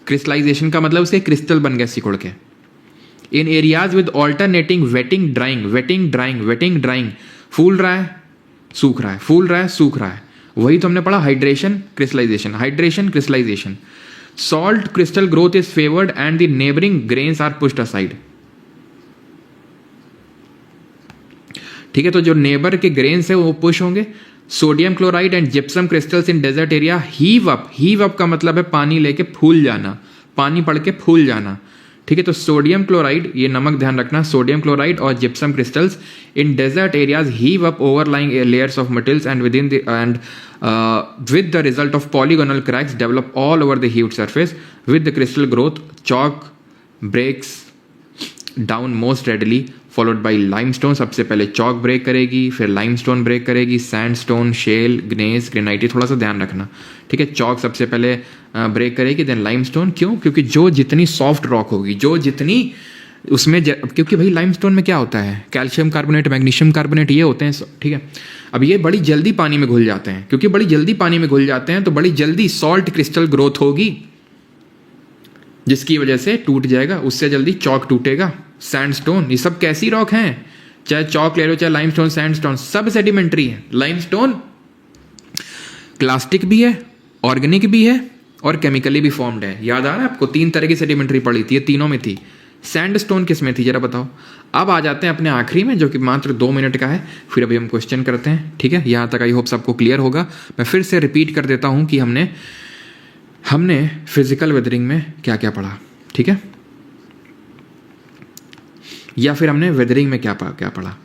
क्रिस्टलाइजेशन का मतलब उसके क्रिस्टल बन गया सिकुड़ के। In areas with alternating wetting drying, wetting drying, wetting drying, फूल रहा है सूख रहा है, फूल रहा है सूख रहा है, वही तो हमने पढ़ा hydration crystallization, hydration crystallization. Salt crystal growth is favoured and the neighbouring grains are pushed aside, ठीक है। तो जो नेबर के ग्रेन्स है वो पुश होंगे। Sodium chloride and gypsum crystals in desert area heave up, heave up का मतलब है पानी लेके फूल जाना, पानी पड़ के फूल जाना, ठीक है। तो सोडियम क्लोराइड, ये नमक ध्यान रखना, सोडियम क्लोराइड और gypsum crystals in desert areas heave up overlying layers of materials and with the and with the result of polygonal cracks develop all over the heaved surface. With the crystal growth, chalk breaks down most readily, followed by limestone. सबसे पहले chalk break करेगी, फिर limestone break करेगी, sandstone, shell, ग्नेस, granite, थोड़ा सा ध्यान रखना, ठीक है। चॉक सबसे पहले ब्रेक करेगी, देन लाइमस्टोन। क्यों? क्योंकि जो जितनी सॉफ्ट रॉक होगी, जो जितनी उसमें क्योंकि भाई लाइमस्टोन में क्या होता है, कैल्शियम कार्बोनेट, मैग्नीशियम कार्बोनेट, ये होते हैं, ठीक है। अब ये बड़ी जल्दी पानी में घुल जाते हैं, क्योंकि बड़ी जल्दी पानी में घुल जाते हैं तो बड़ी जल्दी सॉल्ट क्रिस्टल ग्रोथ होगी, जिसकी वजह से टूट जाएगा, उससे जल्दी चॉक टूटेगा। सैंडस्टोन, ये सब कैसी रॉक हैं, चाहे चॉक ले लो, चाहे लाइमस्टोन, सैंडस्टोन, सब सेडिमेंट्री है। लाइमस्टोन क्लास्टिक भी है, ऑर्गेनिक भी है और केमिकली भी फॉर्म्ड है। याद आ रहा है आपको? 3 तरह की सेडिमेंट्री पड़ी थी, ये तीनों में थी। सैंडस्टोन किस में थी जरा बताओ। अब आ जाते हैं अपने आखिरी में, जो कि मात्र 2 मिनट का है, फिर अभी हम क्वेश्चन करते हैं, ठीक है। यहाँ तक आई होप सबको क्लियर होगा। मैं फिर से रिपीट कर देता हूँ कि हमने फिजिकल वेदरिंग में क्या क्या पढ़ा, ठीक है, या फिर हमने वेदरिंग में क्या पढ़ा।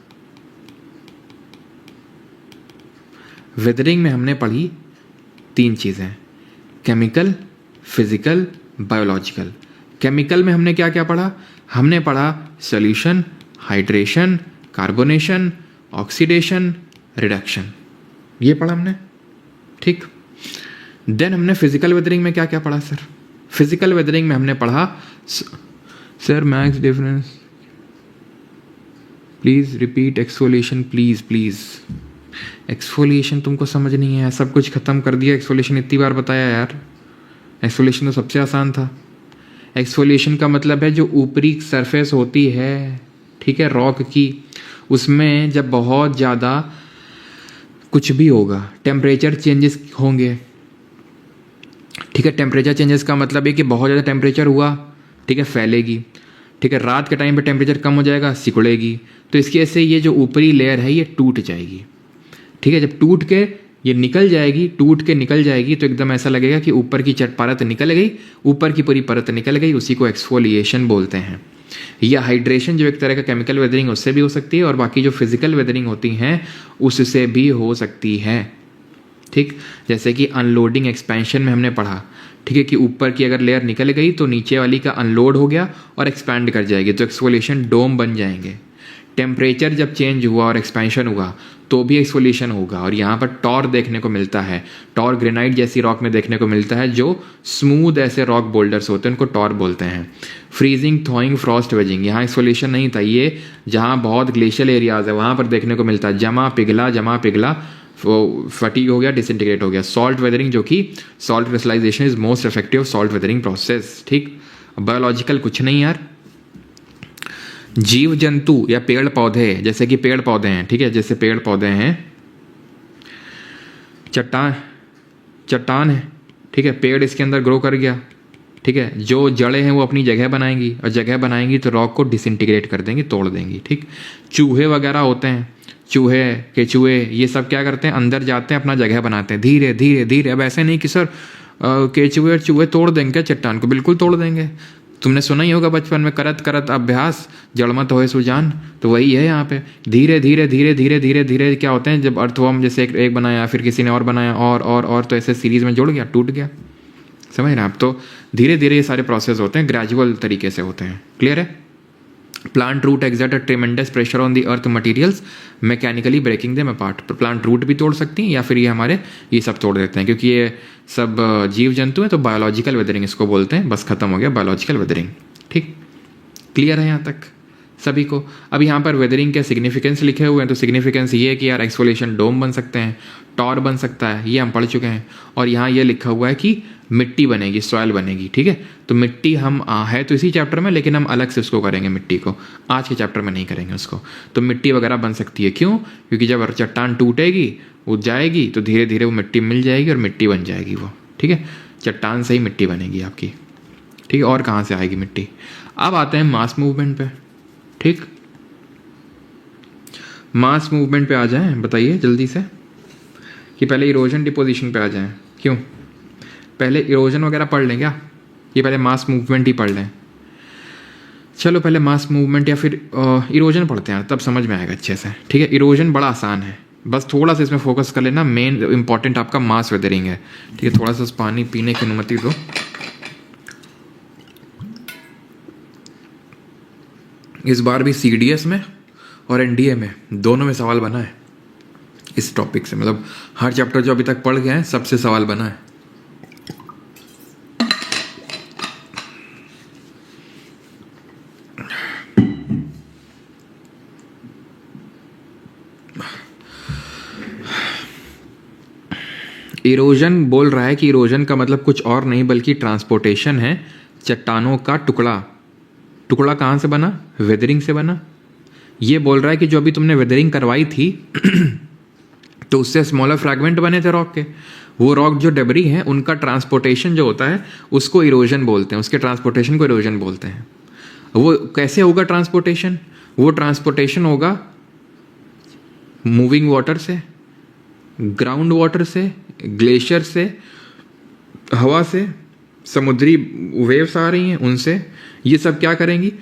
वेदरिंग में हमने पढ़ी 3 चीज़ें, केमिकल, फिजिकल, बायोलॉजिकल। केमिकल में हमने क्या क्या पढ़ा? हमने पढ़ा solution, hydration, carbonation, oxidation, reduction, ये पढ़ा हमने, ठीक। देन हमने फिजिकल वेदरिंग में क्या क्या पढ़ा सर? फिजिकल वेदरिंग में हमने पढ़ा sir max difference, please repeat exfoliation, please exfoliation तुमको समझ नहीं है, सब कुछ खत्म कर दिया, एक्सफोलिएशन इतनी बार बताया यार। एक्सफोलिएशन तो सबसे आसान था। एक्सफोलिएशन का मतलब है जो ऊपरी सरफेस होती है, ठीक है, रॉक की, उसमें जब बहुत ज़्यादा कुछ भी होगा, टेम्परेचर चेंजेस होंगे, ठीक है। टेम्परेचर चेंजेस का मतलब है कि बहुत ज़्यादा टेम्परेचर हुआ, ठीक है, फैलेगी, ठीक है। रात के टाइम पे टेम्परेचर कम हो जाएगा, सिकुड़ेगी, तो इसकी वजह से ये जो ऊपरी लेयर है ये टूट जाएगी, ठीक है। जब टूट के ये निकल जाएगी, टूट के निकल जाएगी, तो एकदम ऐसा लगेगा कि ऊपर की परत निकल गई, ऊपर की पूरी परत निकल गई, उसी को एक्सफोलिएशन बोलते हैं। या हाइड्रेशन जो एक तरह का केमिकल वेदरिंग उससे भी हो सकती है, और बाकी जो फिजिकल वेदरिंग होती हैं उससे भी हो सकती है, ठीक। जैसे कि अनलोडिंग एक्सपेंशन में हमने पढ़ा, ठीक है, कि ऊपर की अगर लेयर निकल गई तो नीचे वाली का अनलोड हो गया और एक्सपैंड कर जाएगी, तो एक्सफोलिएशन डोम बन जाएंगे। टेम्परेचर जब चेंज हुआ और एक्सपेंशन हुआ तो भी एक्सफोलिएशन होगा। और यहाँ पर टॉर देखने को मिलता है, टॉर ग्रेनाइट जैसी रॉक में देखने को मिलता है, जो स्मूथ ऐसे रॉक बोल्डर्स होते हैं उनको टॉर बोलते हैं। फ्रीजिंग, थॉइंग, फ्रॉस्ट वेजिंग, यहाँ एक्सफोलिएशन नहीं था, ये जहाँ बहुत ग्लेशियल एरियाज है वहाँ पर देखने को मिलता है, जमा पिघला, वो फटीग हो गया, डिसइंटीग्रेट हो गया। सॉल्ट वेदरिंग, जो कि salt crystallization is most effective salt weathering process, ठीक। बायोलॉजिकल कुछ नहीं यार, जीव जंतु या पेड़ पौधे, जैसे कि पेड़ पौधे हैं, ठीक है, जैसे पेड़ पौधे हैं, चट्टान है, ठीक है, पेड़ इसके अंदर ग्रो कर गया, ठीक है, जो जड़ें हैं वो अपनी जगह बनाएंगी, और जगह बनाएंगी तो रॉक को डिसइंटीग्रेट कर देंगी, तोड़ देंगी, ठीक। चूहे वगैरह होते हैं, चूहे, केचुए, ये सब क्या करते हैं, अंदर जाते हैं, अपना जगह बनाते हैं, धीरे धीरे धीरे। अब ऐसे नहीं कि सर केचुए और चूहे तोड़ देंगे क्या चट्टान को, बिल्कुल तोड़ देंगे। तुमने सुना ही होगा बचपन में, करत करत अभ्यास जड़मत होए सुजान, तो वही है यहाँ पे, धीरे धीरे धीरे धीरे धीरे धीरे क्या होते हैं, जब अर्थवर्म जैसे एक बनाया, फिर किसी ने और बनाया, और तो ऐसे सीरीज में जुड़ गया, टूट गया, समझ रहे हैं आप। तो धीरे धीरे ये सारे प्रोसेस होते हैं, ग्रेजुअल तरीके से होते हैं, क्लियर है। Plant root exert a tremendous pressure on the earth materials mechanically breaking them apart. Plant root भी तोड़ सकती हैं, या फिर ये सब तोड़ देते हैं, क्योंकि ये सब जीव जंतु हैं, तो बायोलॉजिकल वेदरिंग इसको बोलते हैं। बस खत्म हो गया बायोलॉजिकल वेदरिंग, ठीक, क्लियर है यहाँ तक, सभी को। अब यहाँ पर वेदरिंग के सिग्निफिकेंस लिखे हुए हैं, तो सिग्निफिकेंस ये है कि यार एक्सफोलिएशन डोम बन सकते हैं, टॉर बन सकता है, ये हम पढ़ चुके हैं। और यहाँ ये लिखा हुआ है कि मिट्टी बनेगी, सॉयल बनेगी, ठीक है। तो मिट्टी हम है तो इसी चैप्टर में, लेकिन हम अलग से उसको करेंगे मिट्टी को, आज के चैप्टर में नहीं करेंगे उसको। तो मिट्टी वगैरह बन सकती है, क्यों? क्योंकि जब चट्टान टूटेगी, वो जाएगी, तो धीरे धीरे वो मिट्टी मिल जाएगी और मिट्टी बन जाएगी वो, ठीक है। चट्टान से ही मिट्टी बनेगी आपकी, ठीक है। और कहाँ से आएगी मिट्टी? अब आते हैं मास मूवमेंट पे, ठीक। मास मूवमेंट पे आ जाएं, बताइए जल्दी से, कि पहले इरोजन डिपोजिशन पे आ जाएं। क्यों? पहले इरोजन वगैरह पढ़ लें क्या? ये पहले मास मूवमेंट ही पढ़ लें। चलो पहले मास मूवमेंट या फिर इरोजन पढ़ते हैं, तब समझ में आएगा अच्छे से, ठीक है। इरोजन बड़ा आसान है, बस थोड़ा सा इसमें फोकस कर लेना। मेन इंपॉर्टेंट आपका मास वेदरिंग है, ठीक है। थोड़ा सा पानी पीने की अनुमति दो। इस बार भी CDS में और NDA में दोनों में सवाल बना है इस टॉपिक से, मतलब हर चैप्टर जो अभी तक पढ़ गए हैं सबसे सवाल बना है। इरोजन बोल रहा है कि इरोजन का मतलब कुछ और नहीं बल्कि ट्रांसपोर्टेशन है चट्टानों का टुकड़ा। टुकड़ा कहाँ से बना? वेदरिंग से बना। ये बोल रहा है कि जो अभी तुमने वेदरिंग करवाई थी तो उससे स्मॉलर फ्रैगमेंट बने थे रॉक के। वो रॉक जो डेब्री हैं उनका ट्रांसपोर्टेशन जो होता है उसको इरोजन बोलते हैं, उसके ट्रांसपोर्टेशन को इरोजन बोलते हैं। वो कैसे होगा ट्रांसपोर्टेशन? वो ट्रांसपोर्टेशन होगा मूविंग वाटर से, ग्राउंड वाटर से, ग्लेशियर से, हवा से, समुद्री वेव्स आ रही हैं उनसे। ये सब क्या करेंगी?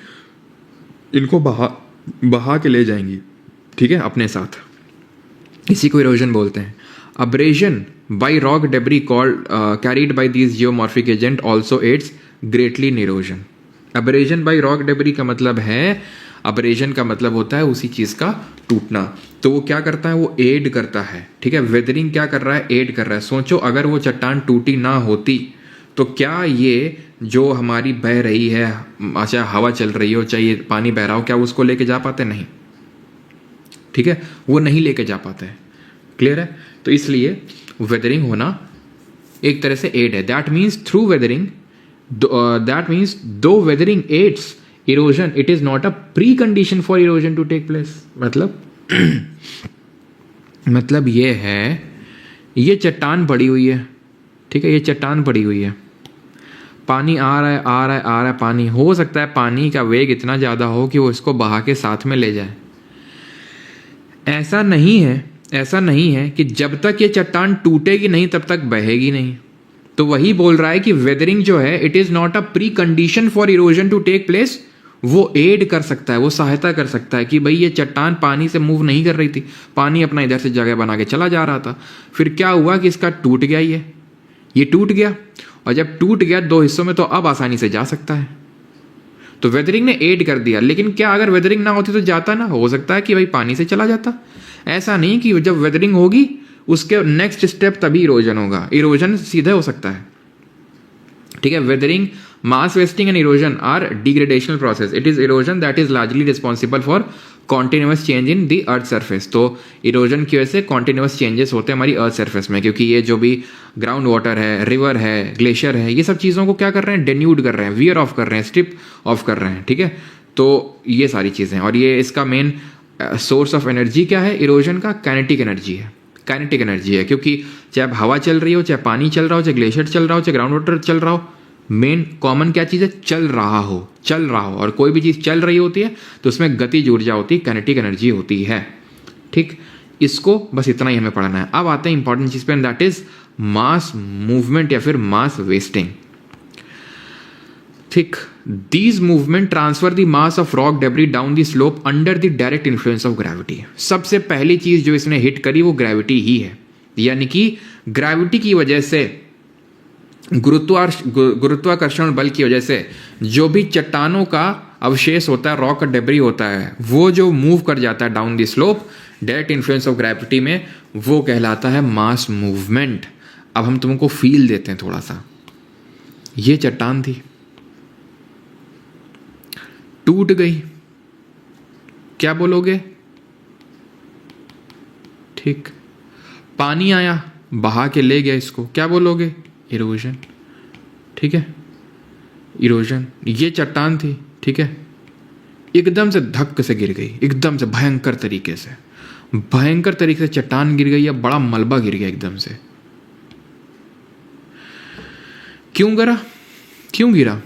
इनको बहा के ले जाएंगी, ठीक है, अपने साथ। इसी को इरोजन बोलते हैं। Abrasion by rock debris called carried by these geomorphic agent also aids greatly in erosion. Abrasion by rock debris का मतलब है, अब्रेजन का मतलब होता है उसी चीज का टूटना। तो वो क्या करता है? वो एड करता है, ठीक है। वेदरिंग क्या कर रहा है? एड कर रहा है। सोचो अगर वो चट्टान टूटी ना होती तो क्या ये जो हमारी बह रही है, चाहे हवा चल रही हो चाहे पानी बह रहा हो, क्या उसको लेके जा पाते? नहीं, ठीक है, वो नहीं लेके जा पाते हैं। क्लियर है? तो इसलिए वेदरिंग होना एक तरह से एड है। That means through weathering, that means दो weathering aids erosion, it is not a precondition for erosion to take place. मतलब ये है, ये चट्टान पड़ी हुई है, ठीक है, ये चट्टान पड़ी हुई है, पानी आ रहा है आ रहा है आ रहा है, पानी, हो सकता है पानी का वेग इतना ज़्यादा हो कि वो इसको बहा के साथ में ले जाए। ऐसा नहीं है कि जब तक ये चट्टान टूटेगी नहीं तब तक बहेगी नहीं। तो वही बोल रहा है कि वेदरिंग जो है it is not a precondition for erosion to take place. वो एड कर सकता है, वो सहायता कर सकता है कि भाई ये चट्टान पानी से मूव नहीं कर रही थी, पानी अपना इधर से जगह बना के चला जा रहा था, फिर क्या हुआ कि इसका टूट गया, ये टूट गया, और जब टूट गया दो हिस्सों में तो अब आसानी से जा सकता है। तो वेदरिंग ने एड कर दिया। लेकिन क्या अगर वेदरिंग ना होती तो जाता ना? हो सकता है कि भाई पानी से चला जाता। ऐसा नहीं कि जब वेदरिंग होगी उसके नेक्स्ट स्टेप तभी इरोजन होगा, इरोजन सीधे हो सकता है, ठीक है। Weathering, mass wasting and erosion are degradational process. It is erosion that is largely responsible for continuous change in the earth surface. तो इरोजन की वजह से कॉन्टिन्यूअस चेंजेस होते हैं हमारी अर्थ सरफेस में, क्योंकि ये जो भी ग्राउंड वाटर है, रिवर है, ग्लेशियर है, ये सब चीज़ों को क्या कर रहे हैं? डेन्यूड कर रहे हैं, वियर ऑफ कर रहे हैं, स्ट्रिप ऑफ कर रहे हैं, ठीक है। तो ये सारी चीज़ें, और ये इसका मेन सोर्स ऑफ एनर्जी क्या है? इरोजन का काइनेटिक एनर्जी है, काइनेटिक एनर्जी है। क्योंकि चाहे हवा चल रही हो, चाहे पानी चल रहा हो, चाहे ग्लेशियर चल रहा हो, चाहे ग्राउंड वाटर चल रहा हो, मेन कॉमन क्या चीज़ है? चल रहा हो। और कोई भी चीज़ चल रही होती है तो उसमें गतिज ऊर्जा होती है, काइनेटिक एनर्जी होती है, ठीक। इसको बस इतना ही हमें पढ़ना है। अब आते हैं इंपॉर्टेंट चीज़ पे, and that is mass movement या फिर मास वेस्टिंग, ठीक। These movement transfer the mass of rock debris down the slope under the direct influence of gravity. सबसे पहली चीज जो इसने हिट करी वो ग्रेविटी ही है, यानी कि ग्रेविटी की वजह से, गुरुत्वाकर्षण बल की वजह से जो भी चट्टानों का अवशेष होता है, रॉक डेब्री होता है, वो जो मूव कर जाता है down the slope direct influence of gravity में, वो कहलाता है मास मूवमेंट। अब हम तुमको फील देते हैं थोड़ा सा। ये चट्टान थी, टूट गई, क्या बोलोगे? ठीक। पानी आया, बहा के ले गया इसको, क्या बोलोगे? इरोजन। ठीक है, इरोजन। ये चट्टान थी, ठीक है, एकदम से धक्के से गिर गई, एकदम से भयंकर तरीके से चट्टान गिर गई या बड़ा मलबा गिर गया एकदम से। क्यों गिरा?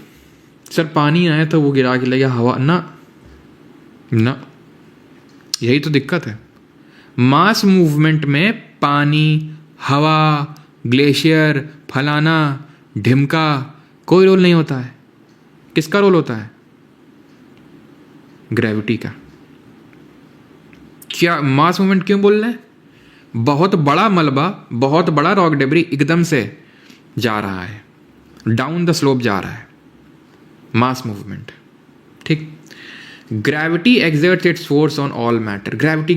सर पानी आया तो वो गिरा के ले गया, हवा ना, यही तो दिक्कत है। मास मूवमेंट में पानी, हवा, ग्लेशियर, फलाना ढिमका कोई रोल नहीं होता है। किसका रोल होता है? ग्रेविटी का। क्या मास मूवमेंट क्यों बोल रहे हैं? बहुत बड़ा मलबा, बहुत बड़ा रॉक डेब्री एकदम से जा रहा है, डाउन द स्लोप जा रहा है, मास मूवमेंट। ठीक। Gravity exerts its force on all matter. Gravity.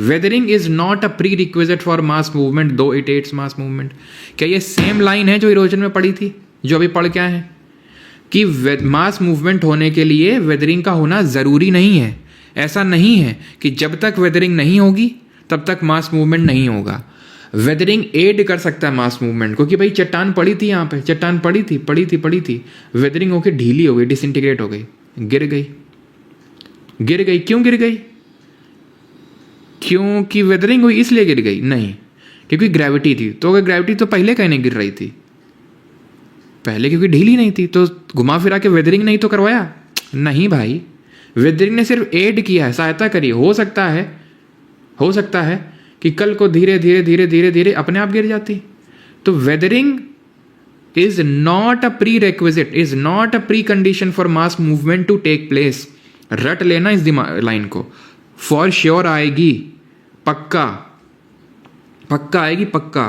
Weathering is not a prerequisite for mass movement, though it aids mass movement. क्या ये सेम लाइन है जो इरोजन में पड़ी थी, जो अभी पढ़ क्या है कि मास मूवमेंट होने के लिए वेदरिंग का होना ज़रूरी नहीं है। ऐसा नहीं है कि जब तक वेदरिंग नहीं होगी तब तक मास मूवमेंट नहीं होगा। वेदरिंग एड कर सकता है मास मूवमेंट को, कि भाई चट्टान पड़ी थी, यहाँ पे चट्टान पड़ी थी, वेदरिंग होकर ढीली हो गई, डिसइंटीग्रेट हो गई, गिर गई। क्यों गिर गई? क्योंकि वेदरिंग हुई इसलिए गिर गई? नहीं, क्योंकि ग्रेविटी थी। तो अगर ग्रेविटी तो पहले कहीं नहीं गिर रही थी, पहले क्योंकि ढीली नहीं थी, तो घुमा फिरा के वेदरिंग नहीं तो करवाया? नहीं भाई, वेदरिंग ने सिर्फ एड किया है, सहायता करी। हो सकता है कि कल को धीरे अपने आप गिर जाती। तो weathering is not a prerequisite, is not a precondition for mass movement to take place. रट लेना इस लाइन को, फॉर श्योर आएगी, पक्का आएगी, पक्का।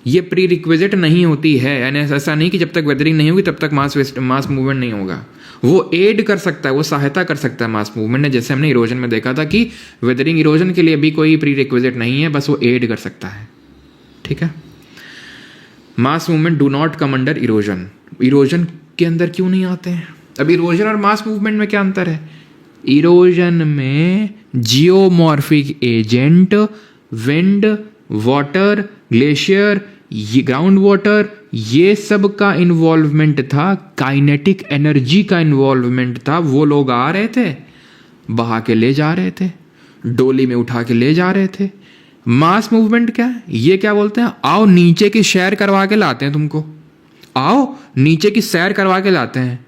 ये प्री रिक्विजिट नहीं होती है, यानी ऐसा नहीं कि जब तक वेदरिंग नहीं होगी तब तक मास मूवमेंट नहीं होगा। वो एड कर सकता है, वो सहायता कर सकता है मास मूवमेंट ने। जैसे हमने इरोजन में देखा था कि वेदरिंग इरोजन के लिए भी कोई प्री रिक्विजिट नहीं है, बस वो एड कर सकता है। ठीक है। Mass movement do not come under erosion. Erosion के अंदर क्यों नहीं आते हैं? अब इरोजन और मास मूवमेंट में क्या अंतर है? इरोजन में geomorphic agent, wind, water, glacier, ground water, ये सब का इन्वॉल्वमेंट था, काइनेटिक एनर्जी का इन्वॉल्वमेंट था। वो लोग आ रहे थे, बहा के ले जा रहे थे, डोली में उठा के ले जा रहे थे। मास मूवमेंट क्या है? ये क्या बोलते हैं? आओ नीचे की सैर करवा के लाते हैं तुमको, आओ नीचे की सैर करवा के लाते हैं।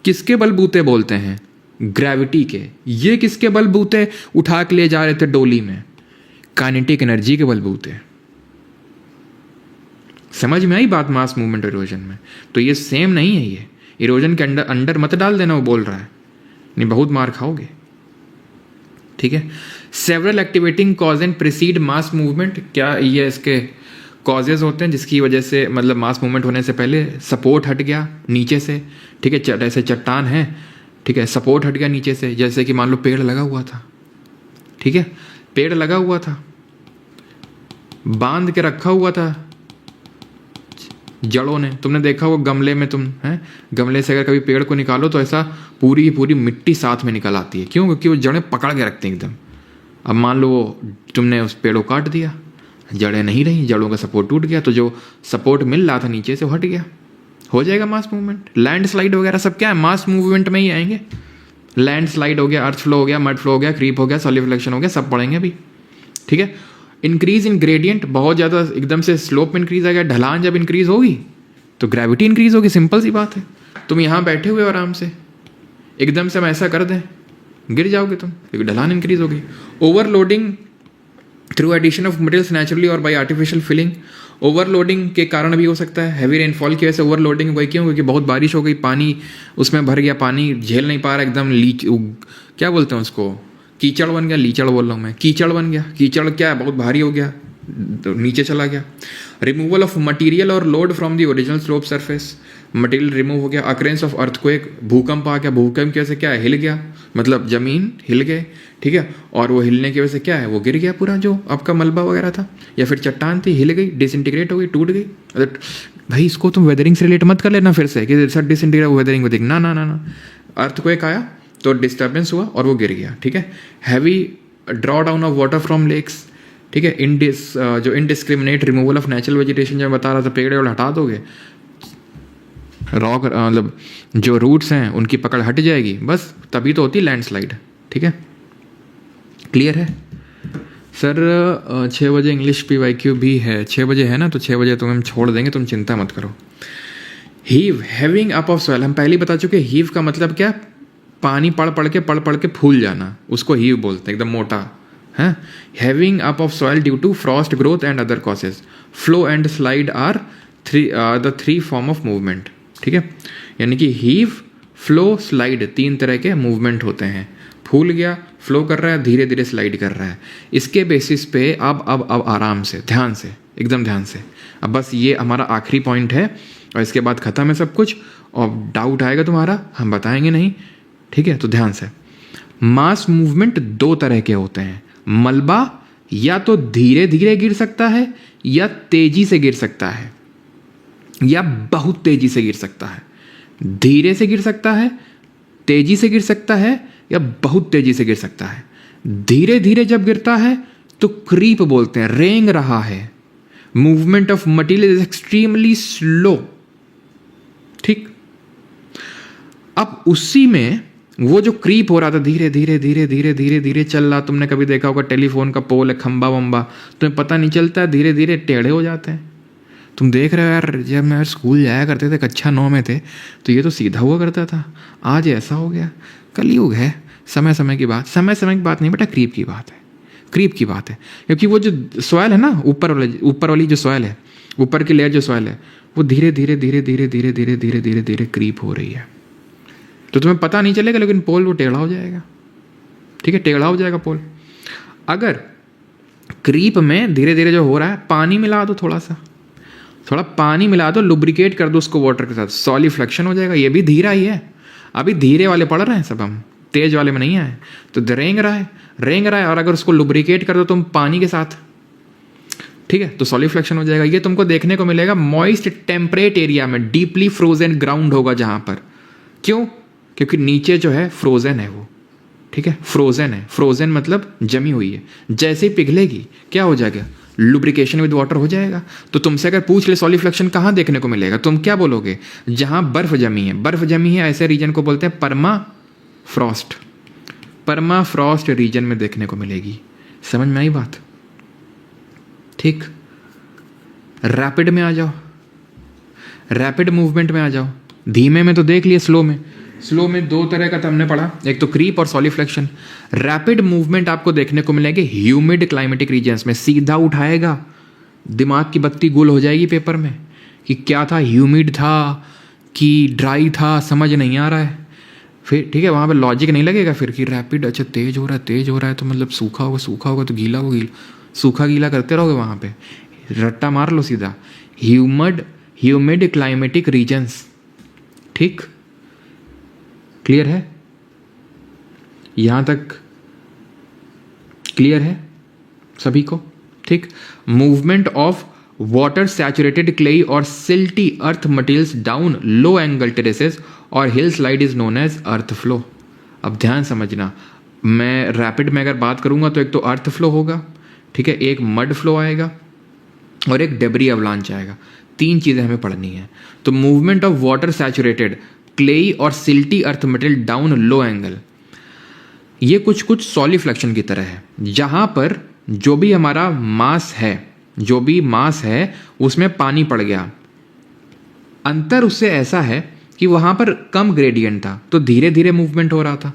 किसके बलबूते बोलते हैं? ग्रेविटी के। ये किसके बलबूते उठा के ले जा रहे थे डोली में? काइनेटिक एनर्जी के बलबूते। समझ में आई बात? मास मूवमेंट और इरोजन में तो ये सेम नहीं है। ये इरोजन के अंडर मत डाल देना, वो बोल रहा है, नहीं बहुत मार खाओगे। ठीक है। Several activating cause and preceded mass movement. क्या ये इसके कॉजेज होते हैं जिसकी वजह से मतलब मास मूवमेंट होने से पहले सपोर्ट हट गया नीचे से? ठीक है, जैसे चट्टान है, ठीक है, सपोर्ट हट गया नीचे से। जैसे कि मान लो पेड़ लगा हुआ था, ठीक है, पेड़ लगा हुआ था, बांध के रखा हुआ था जड़ों ने। तुमने देखा वो गमले में, तुम हैं गमले से अगर कभी पेड़ को निकालो तो ऐसा पूरी की पूरी मिट्टी साथ में निकल आती है। क्यों? क्योंकि वो जड़ें पकड़ के रखते हैं एकदम। अब मान लो तुमने उस पेड़ को काट दिया, जड़ें नहीं रही, जड़ों का सपोर्ट टूट गया, तो जो सपोर्ट मिल रहा था नीचे से वो हट गया। हो जाएगा मास मूवमेंट। लैंडस्लाइड वगैरह सब क्या है? मास मूवमेंट में ही आएंगे। लैंडस्लाइड हो गया, अर्थ फ्लो हो गया, मड फ्लो हो गया, क्रीप हो गया, सॉलिडिफिकेशन हो गया, सब पढ़ेंगे अभी। ठीक है। इंक्रीज इन ग्रेडियंट, बहुत ज़्यादा एकदम से स्लोप में इंक्रीज आ गया, ढलान जब इंक्रीज होगी तो ग्रेविटी इंक्रीज होगी। सिंपल सी बात है। तुम यहाँ बैठे हुए आराम से, एकदम से हम ऐसा कर दें, गिर जाओगे तुम, क्योंकि ढलान इंक्रीज होगी। Overloading through addition of materials naturally और बाई आर्टिफिशियल फिलिंग। ओवरलोडिंग के कारण भी हो सकता है। हैवी रेनफॉल की वजह से ओवरलोडिंग हुई। क्यों? क्योंकि बहुत बारिश हो गई, पानी उसमें भर गया, पानी झेल नहीं पा रहा, एकदम क्या बोलते हैं उसको, कीचड़ बन गया। लीचड़ बोल रहा हूँ मैं, कीचड़ बन गया। कीचड़ क्या है? बहुत भारी हो गया, तो नीचे चला गया। रिमूवल ऑफ मटेरियल और load from the original slope surface, material remove हो गया। अकरेंस ऑफ अर्थक्वेक, भूकंप आ गया। भूकंप की वजह से क्या है? हिल गया, मतलब जमीन हिल गए, ठीक है, और वो हिलने की वजह से क्या है? वो गिर गया पूरा, जो आपका मलबा वगैरह था, या फिर चट्टान थी, हिल गई, डिसइंटीग्रेट हो गई, टूट गई। भाई इसको तुम वेदरिंग से रिलेट मत कर लेना फिर से कि सर डिसइंटीग्रेट वेदरिंग ना ना ना ना। अर्थक्वेक आया तो डिस्टर्बेंस हुआ और वो गिर गया, ठीक है। Heavy draw down of water from lakes, ठीक है। जो indiscriminate removal of natural vegetation, जो बता रहा था, पेड़ वेड़ हटा दोगे, रॉक मतलब जो रूट्स हैं उनकी पकड़ हट जाएगी, बस तभी तो होती लैंडस्लाइड, ठीक है। क्लियर है सर? 6 बजे इंग्लिश PYQ भी है, 6 बजे है ना, तो 6 बजे तो हम छोड़ देंगे, तुम चिंता मत करो। Heave, having up of soil, हम पहले ही बता चुके। हीव का मतलब क्या? पानी पढ़ पढ़ के फूल जाना, उसको हीव बोलते हैं, एकदम मोटा है। Heaving up of soil due to frost growth and other causes. Flow and slide are the 3 form of movement, ठीक है। यानी कि हीव, फ्लो, स्लाइड 3 तरह के मूवमेंट होते हैं। फूल गया, फ्लो कर रहा है, धीरे धीरे स्लाइड कर रहा है। इसके बेसिस पे अब आराम से, ध्यान से, एकदम ध्यान से, अब बस ये हमारा आखिरी पॉइंट है और इसके बाद खत्म है सब कुछ। और डाउट आएगा तुम्हारा, हम बताएंगे नहीं, ठीक है। तो ध्यान से, मास मूवमेंट 2 तरह के होते हैं। मलबा या तो धीरे धीरे गिर सकता है या तेजी से गिर सकता है या बहुत तेजी से गिर सकता है। धीरे से गिर सकता है, तेजी से गिर सकता है या बहुत तेजी से गिर सकता है। धीरे धीरे जब गिरता है तो क्रीप बोलते हैं, रेंग रहा है। Movement of material is extremely slow, ठीक। अब उसी में वो जो क्रीप हो रहा था, धीरे धीरे धीरे धीरे धीरे धीरे चल रहा, तुमने कभी देखा होगा टेलीफोन का पोल है, खंबा वंबा, तुम्हें पता नहीं चलता है, धीरे धीरे टेढ़े हो जाते हैं। तुम देख रहे हो यार, जब मैं स्कूल जाया करते थे, कक्षा 9 में थे, तो ये तो सीधा हुआ करता था, आज ऐसा हो गया। कलयुग है, समय समय की बात, समय समय की बात नहीं बेटा, क्रीप की बात है, क्रीप की बात है। क्योंकि वो जो सॉइल है ना, ऊपर वाली जो सॉइल है, ऊपर की लेयर जो सॉइल है, वो धीरे धीरे धीरे धीरे धीरे धीरे धीरे धीरे धीरे क्रीप हो रही है। तो तुम्हें पता नहीं चलेगा, लेकिन पोल वो टेढ़ा हो जाएगा, ठीक है, टेढ़ा हो जाएगा पोल। अगर क्रीप में धीरे धीरे जो हो रहा है, पानी मिला दो, थोड़ा पानी मिला दो, लुब्रिकेट कर दो उसको वाटर के साथ, सॉलिफ्लेक्शन हो जाएगा। ये भी धीरा ही है, अभी धीरे वाले पढ़ रहे हैं सब हम, तेज वाले में नहीं आए। तो रेंग रहा है, और अगर उसको लुब्रिकेट कर दो तुम पानी के साथ, ठीक है, तो सॉलिफ्लेक्शन हो जाएगा। ये तुमको देखने को मिलेगा मॉइस्ट टेम्परेट एरिया में, डीपली फ्रोजन ग्राउंड होगा जहां पर। क्यों? क्योंकि नीचे जो है फ्रोजन है वो, ठीक है, फ्रोजन है। फ्रोजन मतलब जमी हुई है, जैसे ही पिघलेगी क्या हो जाएगा? लुब्रिकेशन विद वाटर हो जाएगा। तो तुमसे अगर पूछ ले सॉलिफ्लेक्शन कहाँ देखने को मिलेगा, तुम क्या बोलोगे? जहां बर्फ जमी है, बर्फ जमी है ऐसे रीजन को बोलते हैं परमाफ्रॉस्ट। परमाफ्रॉस्ट रीजन में देखने को मिलेगी। समझ में आई बात? ठीक। रैपिड में आ जाओ, रैपिड मूवमेंट में आ जाओ। धीमे में तो देख लिए, स्लो में 2 तरह का तो हमने पढ़ा, एक तो क्रीप और सॉलिफ्लेक्शन। रैपिड मूवमेंट आपको देखने को मिलेंगे ह्यूमिड क्लाइमेटिक रीजन्स में। सीधा उठाएगा, दिमाग की बत्ती गुल हो जाएगी पेपर में कि क्या था, ह्यूमिड था कि ड्राई था, समझ नहीं आ रहा है। फिर ठीक है, वहाँ पे लॉजिक नहीं लगेगा फिर कि रैपिड, अच्छा तेज हो रहा है तो मतलब सूखा होगा तो गीला होगा, सूखा गीला करते रहोगे वहाँ पे, रट्टा मार लो सीधा। ह्यूमिड क्लाइमेटिक रीजन्स, ठीक। क्लियर है? यहां तक क्लियर है सभी को? ठीक। Movement of water saturated clayey और silty earth materials down low angle terraces or hill slide is known as earth flow. अब ध्यान समझना, मैं रैपिड में अगर बात करूंगा तो एक तो अर्थ फ्लो होगा, ठीक है, एक मड फ्लो आएगा और एक डेब्री अवलांच आएगा। 3 चीजें हमें पढ़नी है। तो movement of water saturated clayey और silty earth material down low angle, ये कुछ सॉलिफ्लेक्शन की तरह है, जहां पर जो भी हमारा मास है उसमें पानी पड़ गया। अंतर उससे ऐसा है कि वहां पर कम ग्रेडियंट था तो धीरे धीरे मूवमेंट हो रहा था,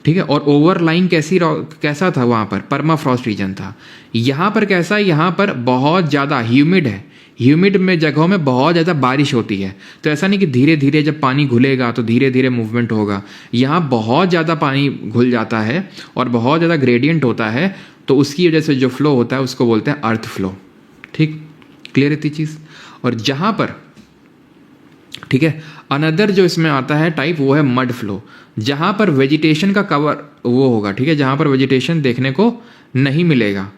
ठीक है, और ओवरलाइंग कैसा था, वहां पर परमाफ्रॉस्ट रीजन था। यहां पर कैसा है, यहां पर बहुत ज्यादा ह्यूमिड है, ह्यूमिड में जगहों में बहुत ज़्यादा बारिश होती है। तो ऐसा नहीं कि धीरे धीरे जब पानी घुलेगा तो धीरे धीरे मूवमेंट होगा। यहाँ बहुत ज़्यादा पानी घुल जाता है और बहुत ज़्यादा ग्रेडियंट होता है, तो उसकी वजह से जो फ्लो होता है उसको बोलते हैं अर्थ फ्लो। ठीक, क्लियर है चीज़? और जहाँ पर, ठीक है, अनदर जो इसमें आता है टाइप, वो है मड फ्लो, जहाँ पर वेजिटेशन का कवर वो होगा, ठीक है, जहाँ पर वेजिटेशन देखने को नहीं मिलेगा,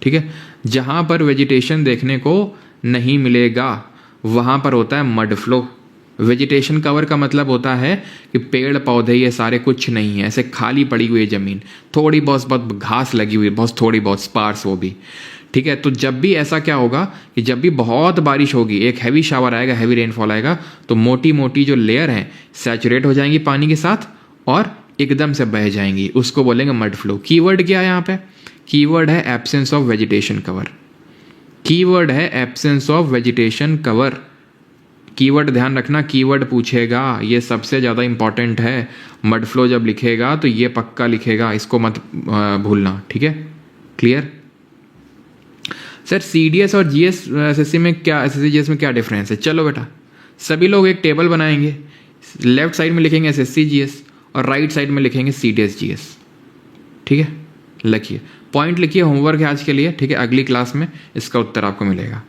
ठीक है, जहां पर वेजिटेशन देखने को नहीं मिलेगा वहां पर होता है मड फ्लो। वेजिटेशन कवर का मतलब होता है कि पेड़ पौधे ये सारे कुछ नहीं है, ऐसे खाली पड़ी हुई है ज़मीन, थोड़ी बहुत घास लगी हुई है, बहुत थोड़ी बहुत स्पार्स वो भी, ठीक है। तो जब भी ऐसा क्या होगा कि जब भी बहुत बारिश होगी, एक हैवी शावर आएगा, हैवी रेनफॉल आएगा, तो मोटी मोटी जो लेयर हैं सैचुरेट हो जाएंगी पानी के साथ और एकदम से बह जाएंगी, उसको बोलेंगे मड फ्लो। कीवर्ड क्या है यहाँ पे? कीवर्ड है absence of vegetation cover. Keyword है absence of vegetation cover. Keyword ध्यान रखना, कीवर्ड पूछेगा, ये सबसे ज़्यादा इंपॉर्टेंट है। मड फ्लो जब लिखेगा तो ये पक्का लिखेगा, इसको मत भूलना, ठीक है। क्लियर? सर सीडीएस और जीएस एसएससी में क्या, एसएससी जीएस में क्या डिफरेंस है? चलो बेटा, सभी लोग एक टेबल बनाएंगे, लेफ्ट साइड में लिखेंगे एसएससी जीएस और राइट साइड में लिखेंगे सीडीएस जीएस, ठीक है। लिखिए, पॉइंट लिखिए, होमवर्क है आज के लिए, ठीक है। अगली क्लास में इसका उत्तर आपको मिलेगा।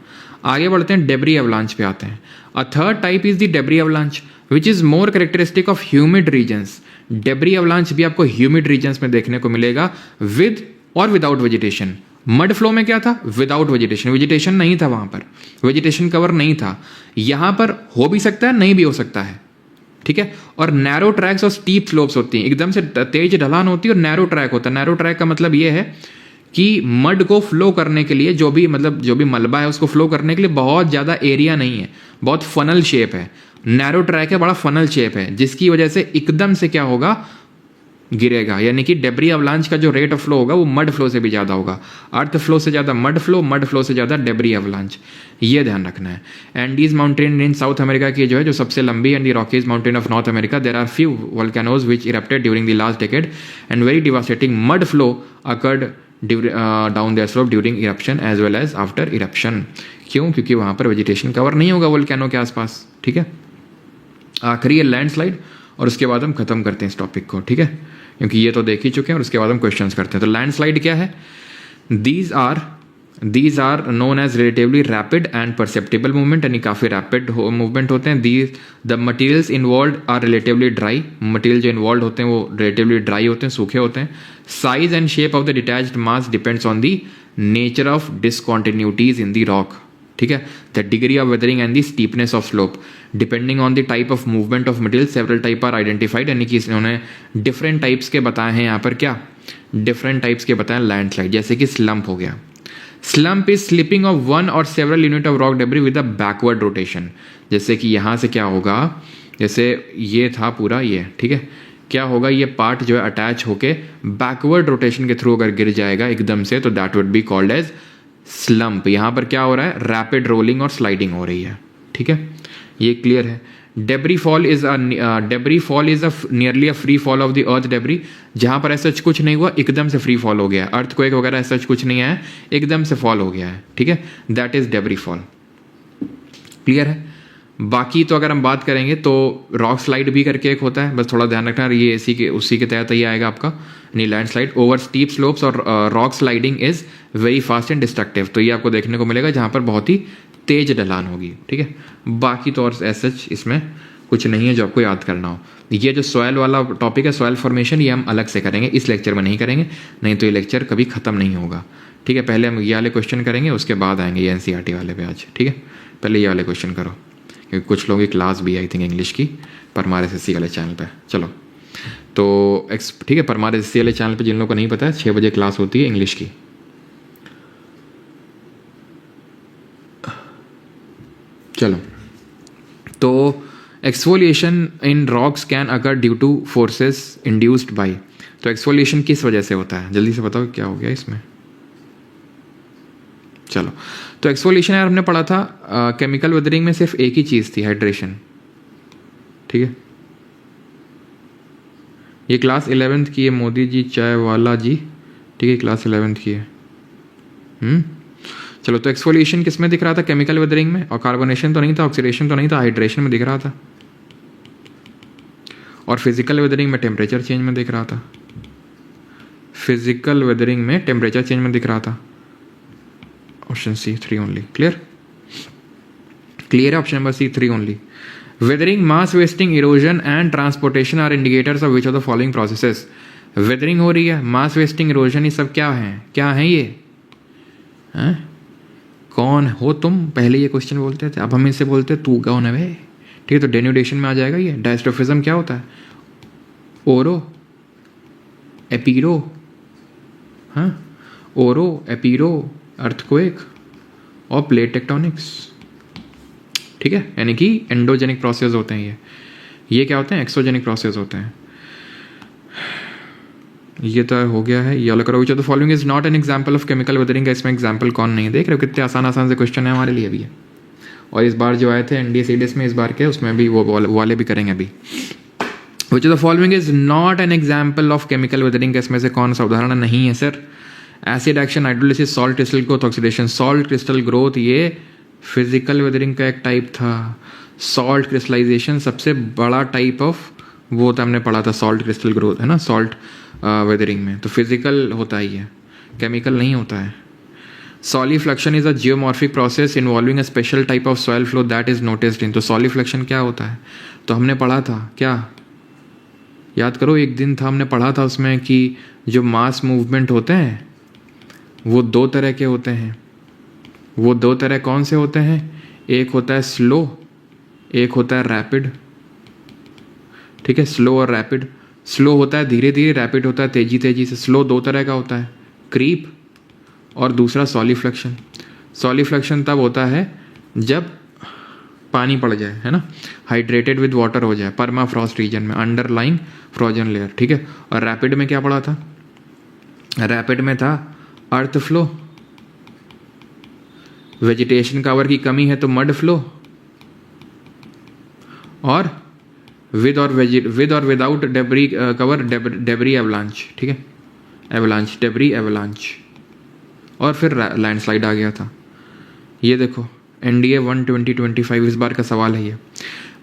आगे बढ़ते हैं, डेब्री अवलांच पे आते हैं। A third type is the debris avalanche which is more characteristic of humid regions. Debris avalanche भी आपको ह्यूमिड रीजन्स में देखने को मिलेगा, विद और विदाउट वेजिटेशन। मड फ्लो में क्या था? विदाउट वेजिटेशन, वेजिटेशन नहीं था वहां पर, वेजिटेशन कवर नहीं था। यहां पर हो भी सकता है, नहीं भी हो सकता है, ठीक है। और नैरो ट्रैक्स और स्टीप स्लोप्स होती हैं, एकदम से तेज ढलान होती है और नैरो ट्रैक होता है। नैरो ट्रैक का मतलब ये है कि मड को फ्लो करने के लिए जो भी मलबा है उसको फ्लो करने के लिए बहुत ज़्यादा एरिया नहीं है, बहुत फनल शेप है। नैरो ट्रैक है, बड़ा फनल शेप है, जिसकी वजह से एकदम से क्या होगा, गिरेगा। यानी कि डेब्री अवलांच का जो रेट ऑफ फ्लो होगा वो मड फ्लो से भी ज़्यादा होगा। अर्थ फ्लो से ज़्यादा मड फ्लो से ज़्यादा डेब्री अवलांच, ये ध्यान रखना है। Andes mountain range South America की जो है, जो सबसे लंबी, and the Rockies mountain of North America, there are few volcanoes which erupted during the last decade and very devastating mud flow occurred down their slope during eruption as well as after eruption. क्यों? क्योंकि वहाँ पर vegetation cover नहीं होगा volcano के आसपास, ठीक है। आखिरी है लैंडस्लाइड, और उसके बाद हम खत्म करते हैं इस टॉपिक को, ठीक है, क्योंकि ये तो देख ही चुके हैं, और उसके बाद हम क्वेश्चंस करते हैं। तो लैंडस्लाइड क्या है? These are known as relatively rapid and perceptible movement, यानी काफ़ी रैपिड मूवमेंट होते हैं। The materials involve are relatively dry, material जो इन्वॉल्व होते हैं वो रिलेटिवली ड्राई होते हैं, सूखे होते हैं। Size and shape of the detached mass depends on the nature of discontinuities in the rock, ठीक है। The degree of weathering and the steepness of slope depending on the type of movement of material, several type are identified, यानी कि इन्होंने different types के बताए हैं यहाँ पर, क्या डिफरेंट टाइप्स के बताए लैंडस्लाइड। जैसे कि स्लम्प हो गया, slump is slipping of one or several unit of rock debris with a backward rotation. जैसे कि यहाँ से क्या होगा, जैसे ये था पूरा ये, ठीक है, क्या होगा, ये पार्ट जो है अटैच होके बैकवर्ड रोटेशन के थ्रू अगर गिर जाएगा एकदम से, तो that would be called as slump. यहाँ पर क्या हो रहा है, रैपिड रोलिंग और स्लाइडिंग हो रही है, ठीक है, ये क्लियर है। Debris fall is nearly a free fall of the earth debris, जहां पर ऐसा कुछ नहीं हुआ, एकदम से फ्री फॉल हो गया, अर्थक्वेक वगैरह ऐसा कुछ नहीं है, एकदम से फॉल हो गया है, ठीक है, that is debris fall. Clear है? बाकी तो अगर हम बात करेंगे तो रॉक स्लाइड भी करके एक होता है, बस थोड़ा ध्यान रखना, ये उसी के तहत ही आएगा आपका, नहीं land slide over steep slopes, और rock sliding is very fast and destructive, तो ये आपको देखने को मिलेगा जहां पर बहुत ही तेज ढलान होगी, ठीक है। बाकी तो और ऐसा इसमें कुछ नहीं है जो आपको याद करना हो। ये जो सॉइल वाला टॉपिक है, सॉइल फॉर्मेशन, ये हम अलग से करेंगे, इस लेक्चर में नहीं करेंगे, नहीं तो ये लेक्चर कभी खत्म नहीं होगा, ठीक है। पहले हम ये वाले क्वेश्चन करेंगे, उसके बाद आएंगे ये एनसीईआरटी वाले पे आज, ठीक है। पहले ये वाले क्वेश्चन करो, क्योंकि कुछ लोगों की क्लास भी आई थिंक इंग्लिश की परमार एसएससी वाले चैनल पे। चलो तो ठीक है, परमार एसएससी वाले चैनल पे जिन लोगों को नहीं पता है, 6 बजे क्लास होती है इंग्लिश की। चलो, तो exfoliation in rocks can occur due two forces induced by. तो एक्सफोलिएशन किस वजह से होता है, जल्दी से बताओ क्या हो गया इसमें। चलो, तो एक्सफोलिएशन यार हमने पढ़ा था, केमिकल वेदरिंग में सिर्फ एक ही चीज़ थी, हाइड्रेशन, ठीक है। ये क्लास 11th की है, मोदी जी चाय वाला जी, ठीक है, क्लास 11th की है। चलो, तो एक्सफोलिएशन किस में दिख रहा था, केमिकल वेदरिंग में, और कार्बोनेशन तो नहीं था, ऑक्सीडेशन तो नहीं था, हाइड्रेशन में दिख रहा था, और फिजिकल वेदरिंग में टेम्परेचर चेंज में दिख रहा था, फिजिकल वेदरिंग में टेम्परेचर चेंज में दिख रहा था। Option C 3 only. Clear? Clear है, option number C 3 only. Weathering, mass wasting, erosion and transportation are indicators of which of the following processes. Weathering हो रही है, मास वेस्टिंग, इरोजन, ये सब क्या है ये? हैं? कौन हो तुम? पहले ये क्वेश्चन बोलते थे, अब हम इनसे बोलते तू कौन है भाई, ठीक है, तो डेन्यूडेशन में आ जाएगा ये। डायस्ट्रोफिज्म क्या होता है? ओरो एपीरो, हाँ, ओरो एपीरो अर्थक्वेक और प्लेट टेक्टोनिक्स, ठीक है, यानी कि एंडोजेनिक प्रोसेस होते हैं ये क्या होते हैं? एक्सोजेनिक प्रोसेस होते हैं। ये तो हो गया है। ये वाला करो, विच of the following is not an example of chemical weathering का इसमें एग्जांपल कौन नहीं है? देख रहे हो कितने आसान आसान से क्वेश्चन है हमारे लिए भी है। और इस बार जो आए थे एनडीए सीडीएस में, इस बार के उसमें भी वो वाले भी करेंगे अभी। विच of the following is not an example of chemical weathering का इसमें से कौन सा उदाहरण नहीं है sir? Acid action, hydrolysis, salt crystal growth, oxidation. Salt crystal growth ये फिजिकल वेदरिंग का एक टाइप था। सॉल्ट क्रिस्टलाइजेशन सबसे बड़ा टाइप ऑफ वो था, हमने पढ़ा था सॉल्ट क्रिस्टल ग्रोथ, है ना, सॉल्ट वेदरिंग में। तो फिजिकल होता ही है, केमिकल नहीं होता है। Solifluction is a geomorphic process involving a special type of soil flow that is noticed in. तो सॉलिफ्लक्शन क्या होता है? तो हमने पढ़ा था क्या, याद करो, एक दिन था हमने पढ़ा था उसमें कि जो मास मूवमेंट होते हैं वो दो तरह के होते हैं। वो दो तरह कौन से होते हैं? एक होता है स्लो, एक होता है रैपिड, ठीक है, स्लो और रैपिड। स्लो होता है धीरे धीरे, रैपिड होता है तेजी तेजी से। स्लो दो तरह का होता है, क्रीप और दूसरा सॉलिफ्लक्शन। सॉलिफ्लक्शन तब होता है जब पानी पड़ जाए, है ना, हाइड्रेटेड विद वाटर हो जाए परमा फ्रॉस्ट रीजन में, अंडरलाइंग फ्रोजन लेयर, ठीक है। और रैपिड में क्या पड़ा था? रैपिड में था अर्थ फ्लो, वेजिटेशन कवर की कमी है तो मड फ्लो, और विद और without debris cover debris avalanche, ठीक है, एवलांच, डेब्री एवलांच। और फिर लैंडस्लाइड आ गया था। ये देखो एनडीए 1/2025 इस बार का सवाल है ये।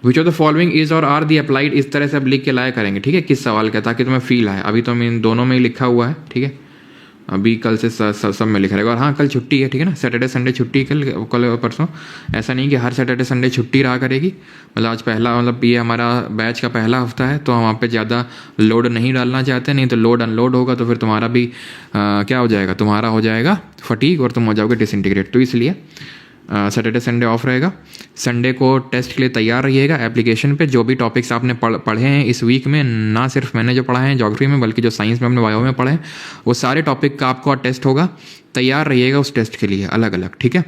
विच of the following is or are the applied, इस तरह से अब लिख के लाया करेंगे, ठीक है, किस सवाल का, ताकि तुम्हें फील आए। अभी तो मैं इन दोनों में ही लिखा हुआ है, ठीक है, अभी कल से सब में लिखा रहेगा। और हाँ, कल छुट्टी है, ठीक है ना, सैटरडे संडे छुट्टी, कल परसों। ऐसा नहीं कि हर सैटरडे संडे छुट्टी रहा करेगी। मतलब आज पहला, मतलब ये हमारा बैच का पहला हफ्ता है, तो हम वहाँ पे ज़्यादा लोड नहीं डालना चाहते, नहीं तो लोड अनलोड होगा तो फिर तुम्हारा भी क्या हो जाएगा, तुम्हारा हो जाएगा फटीग और तुम हो जाओगे डिसइंटीग्रेट। तो इसलिए सैटरडे संडे ऑफ रहेगा। संडे को टेस्ट के लिए तैयार रहिएगा एप्लीकेशन पे। जो भी टॉपिक्स आपने पढ़े हैं इस वीक में, ना सिर्फ मैंने जो पढ़ा है ज्योग्राफी में, बल्कि जो साइंस में हमने बायो में पढ़े हैं, वो सारे टॉपिक का आपको टेस्ट होगा। तैयार रहिएगा उस टेस्ट के लिए, अलग अलग, ठीक है,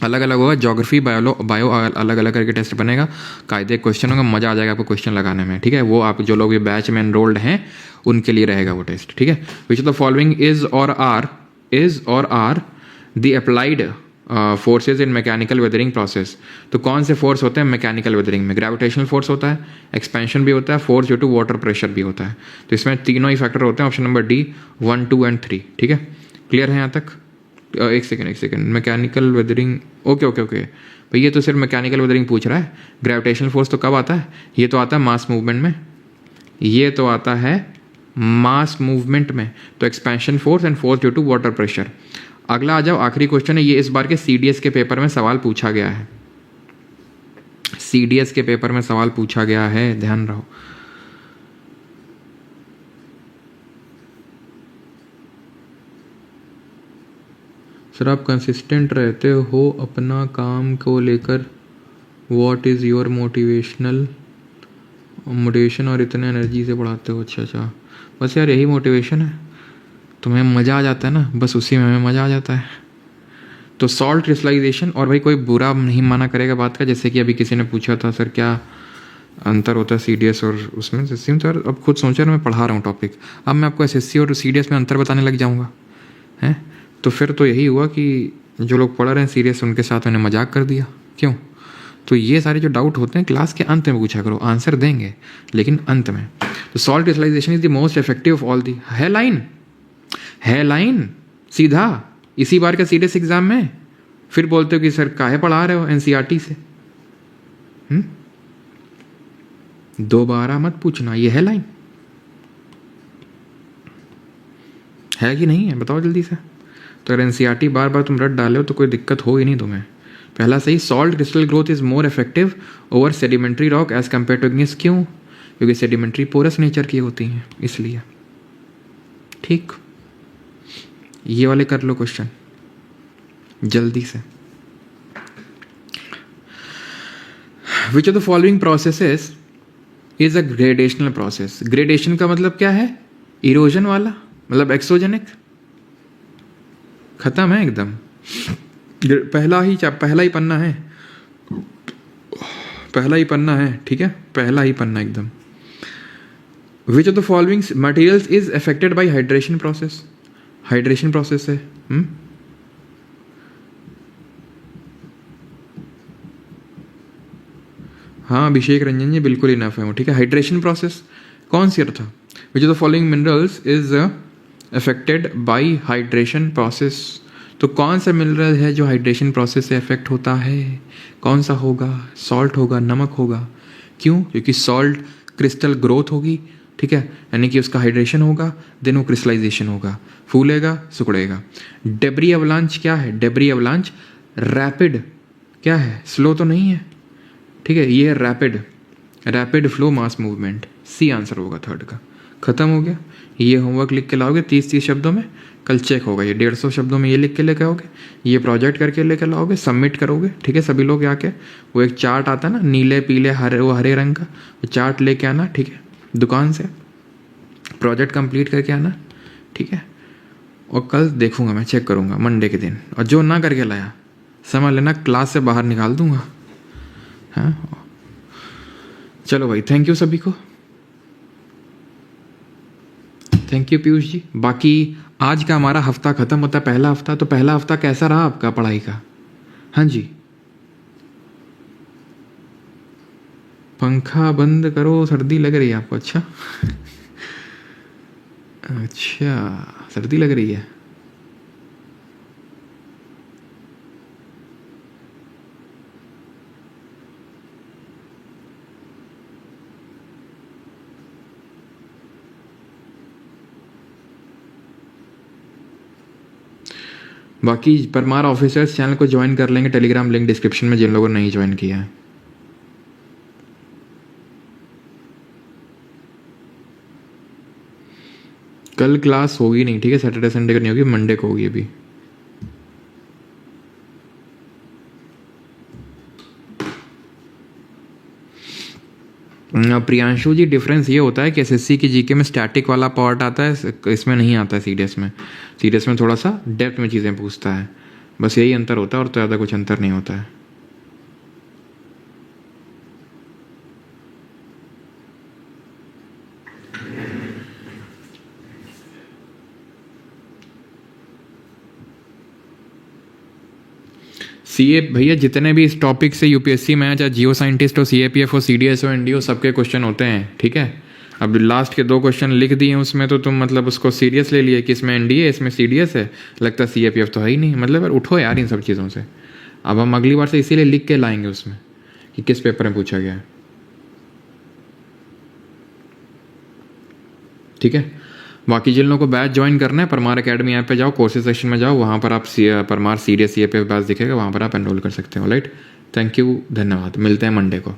अलग अलग होगा। ज्योग्राफी बायो अलग अलग करके टेस्ट बनेगा, कायदे क्वेश्चन होगा, मज़ा आ जाएगा आपको क्वेश्चन लगाने में, ठीक है। वो आप जो लोग ये बैच में एनरोल्ड हैं उनके लिए रहेगा वो टेस्ट, ठीक है। Which of the following is or are the applied forces in mechanical weathering process. तो कौन से फोर्स होते हैं मैकेनिकल वेदरिंग में? ग्रेविटेशनल फोर्स होता है, एक्सपेंशन भी होता है, force due to water pressure भी होता है। तो इसमें तीनों ही फैक्टर होते हैं। ऑप्शन नंबर डी 1, 2 एंड 3, ठीक है। क्लियर है यहाँ तक? एक सेकेंड, मैकेनिकल वेदरिंग, ओके भाई, ये तो सिर्फ मैकेनिकल वेदरिंग पूछ रहा है। ग्रेविटेशनल फोर्स तो कब आता है? ये तो आता है मास मूवमेंट में, ये तो आता है मास मूवमेंट में। तो expansion force and force due to water pressure. अगला आ जाओ, आखिरी क्वेश्चन है ये, इस बार के सीडीएस के पेपर में सवाल पूछा गया है। सीडीएस के पेपर में सवाल पूछा गया है, ध्यान रहो। सर आप कंसिस्टेंट रहते हो अपना काम को लेकर, व्हाट इज़ योर मोटिवेशन और इतने एनर्जी से पढ़ाते हो? अच्छा, बस यार यही मोटिवेशन है, तुम्हें मज़ा आ जाता है ना, बस उसी में हमें मज़ा आ जाता है। तो सॉल्ट क्रिस्टलाइजेशन, और भाई कोई बुरा नहीं माना करेगा बात का, जैसे कि अभी किसी ने पूछा था सर क्या अंतर होता है सीडीएस और उसमें, सेम सर अब खुद सोचा मैं पढ़ा रहा हूँ टॉपिक, अब मैं आपको एसएससी और सीडीएस में अंतर बताने लग जाऊँगा, हैं? तो फिर तो यही हुआ कि जो लोग पढ़ रहे हैं सीरियस उनके साथ मैंने मजाक कर दिया। क्यों? तो ये सारे जो डाउट होते हैं क्लास के अंत में पूछा करो, आंसर देंगे लेकिन अंत में। तो salt crystallization is the most effective of all the. है लाइन सीधा इसी बार का सीरियस एग्जाम में। फिर बोलते हो कि सर काहे पढ़ा रहे हो एनसीईआरटी से। दोबारा मत पूछना, ये है लाइन, है कि नहीं है बताओ जल्दी से। तो अगर एनसीईआरटी बार बार तुम रट डाले हो तो कोई दिक्कत हो ही नहीं तुम्हें। पहला सही, salt crystal growth is more effective over sedimentary rock as compare to igneous. क्यों? क्योंकि सेडिमेंट्री पोरस नेचर की होती हैं इसलिए। ठीक, ये वाले कर लो क्वेश्चन जल्दी से। Which of the following processes is a gradational process. Gradation का मतलब क्या है? इरोजन वाला, मतलब एक्सोजेनिक। खत्म है एकदम, पहला ही पन्ना है, पहला ही पन्ना है, ठीक है, पहला ही पन्ना एकदम। विच of the following materials is affected by hydration process? Hydration process है। हाँ अभिषेक रंजन जी बिल्कुल इनफ है वो, ठीक है। हाइड्रेशन प्रोसेस कौन सी था? विच of the following minerals is affected by hydration process? तो कौन सा मिनरल है जो हाइड्रेशन प्रोसेस से अफेक्ट होता है? कौन सा होगा? सॉल्ट होगा, नमक होगा। क्यों? क्योंकि सॉल्ट क्रिस्टल ग्रोथ होगी, ठीक है, यानी कि उसका हाइड्रेशन होगा, देन वो क्रिस्टलाइजेशन होगा, फूलेगा, सिकुड़ेगा। डेब्री अवलांच क्या है? डेब्री अवलांच रैपिड क्या है? स्लो तो नहीं है, ठीक है, ये है rapid flow mass movement. C answer होगा थर्ड का। खत्म हो गया। ये होमवर्क लिख के लाओगे 30 शब्दों में, कल चेक होगा ये 150 शब्दों में ये लिख के लेके आओगे, ये प्रोजेक्ट करके लेके लाओगे, सबमिट करोगे, ठीक है, सभी लोग आके। वो एक चार्ट आता है ना, नीले पीले हरे, वो हरे रंग का, वो चार्ट लेके आना, ठीक है, दुकान से प्रोजेक्ट कंप्लीट करके आना, ठीक है। और कल देखूंगा मैं, चेक करूंगा मंडे के दिन, और जो ना करके लाया समझ लेना क्लास से बाहर निकाल दूंगा। हाँ चलो भाई, थैंक यू सभी को, थैंक यू पीयूष जी। बाकी आज का हमारा हफ्ता खत्म होता है, पहला हफ्ता। तो पहला हफ्ता कैसा रहा आपका पढ़ाई का? हाँ जी, पंखा बंद करो, सर्दी लग रही है आपको? अच्छा अच्छा, सर्दी लग रही है। बाकी परमार ऑफिसर्स चैनल को ज्वाइन कर लेंगे, टेलीग्राम लिंक डिस्क्रिप्शन में, जिन लोगों ने नहीं ज्वाइन किया है। कल क्लास होगी नहीं, ठीक है, सैटरडे संडे को नहीं होगी, मंडे को होगी अभी। प्रियांशु जी, डिफरेंस ये होता है कि एसएससी की जीके में स्टैटिक वाला पार्ट आता है, इसमें नहीं आता है सीडीएस में। सीडीएस में थोड़ा सा डेप्थ में चीज़ें पूछता है, बस यही अंतर होता है, और तो ज़्यादा कुछ अंतर नहीं होता है। सीए भैया, जितने भी इस टॉपिक से यूपीएससी में है, चाहे जियो साइंटिस्ट हो, सीएपीएफ हो, सीडीएस हो, एनडीओ, सबके क्वेश्चन होते हैं, ठीक है। अब लास्ट के 2 क्वेश्चन लिख दिए उसमें, तो तुम मतलब उसको सीरियस ले लिए कि इसमें एनडीए, इसमें सीडीएस है, लगता है सीएपीएफ तो है ही नहीं। मतलब यार उठो यार इन सब चीज़ों से। अब हम अगली बार से इसीलिए लिख के लाएंगे उसमें कि किस पेपर में पूछा गया है, ठीक है। बाकी जिन लोगों को बैच ज्वाइन करना है, परमार एकेडमी ऐप पे जाओ, कोर्सेज सेक्शन में जाओ, वहाँ पर आप परमार सीडीएस सीएपीएफ बैच दिखेगा, वहाँ पर आप एनरोल कर सकते हो। राइट, थैंक यू, धन्यवाद, मिलते हैं मंडे को।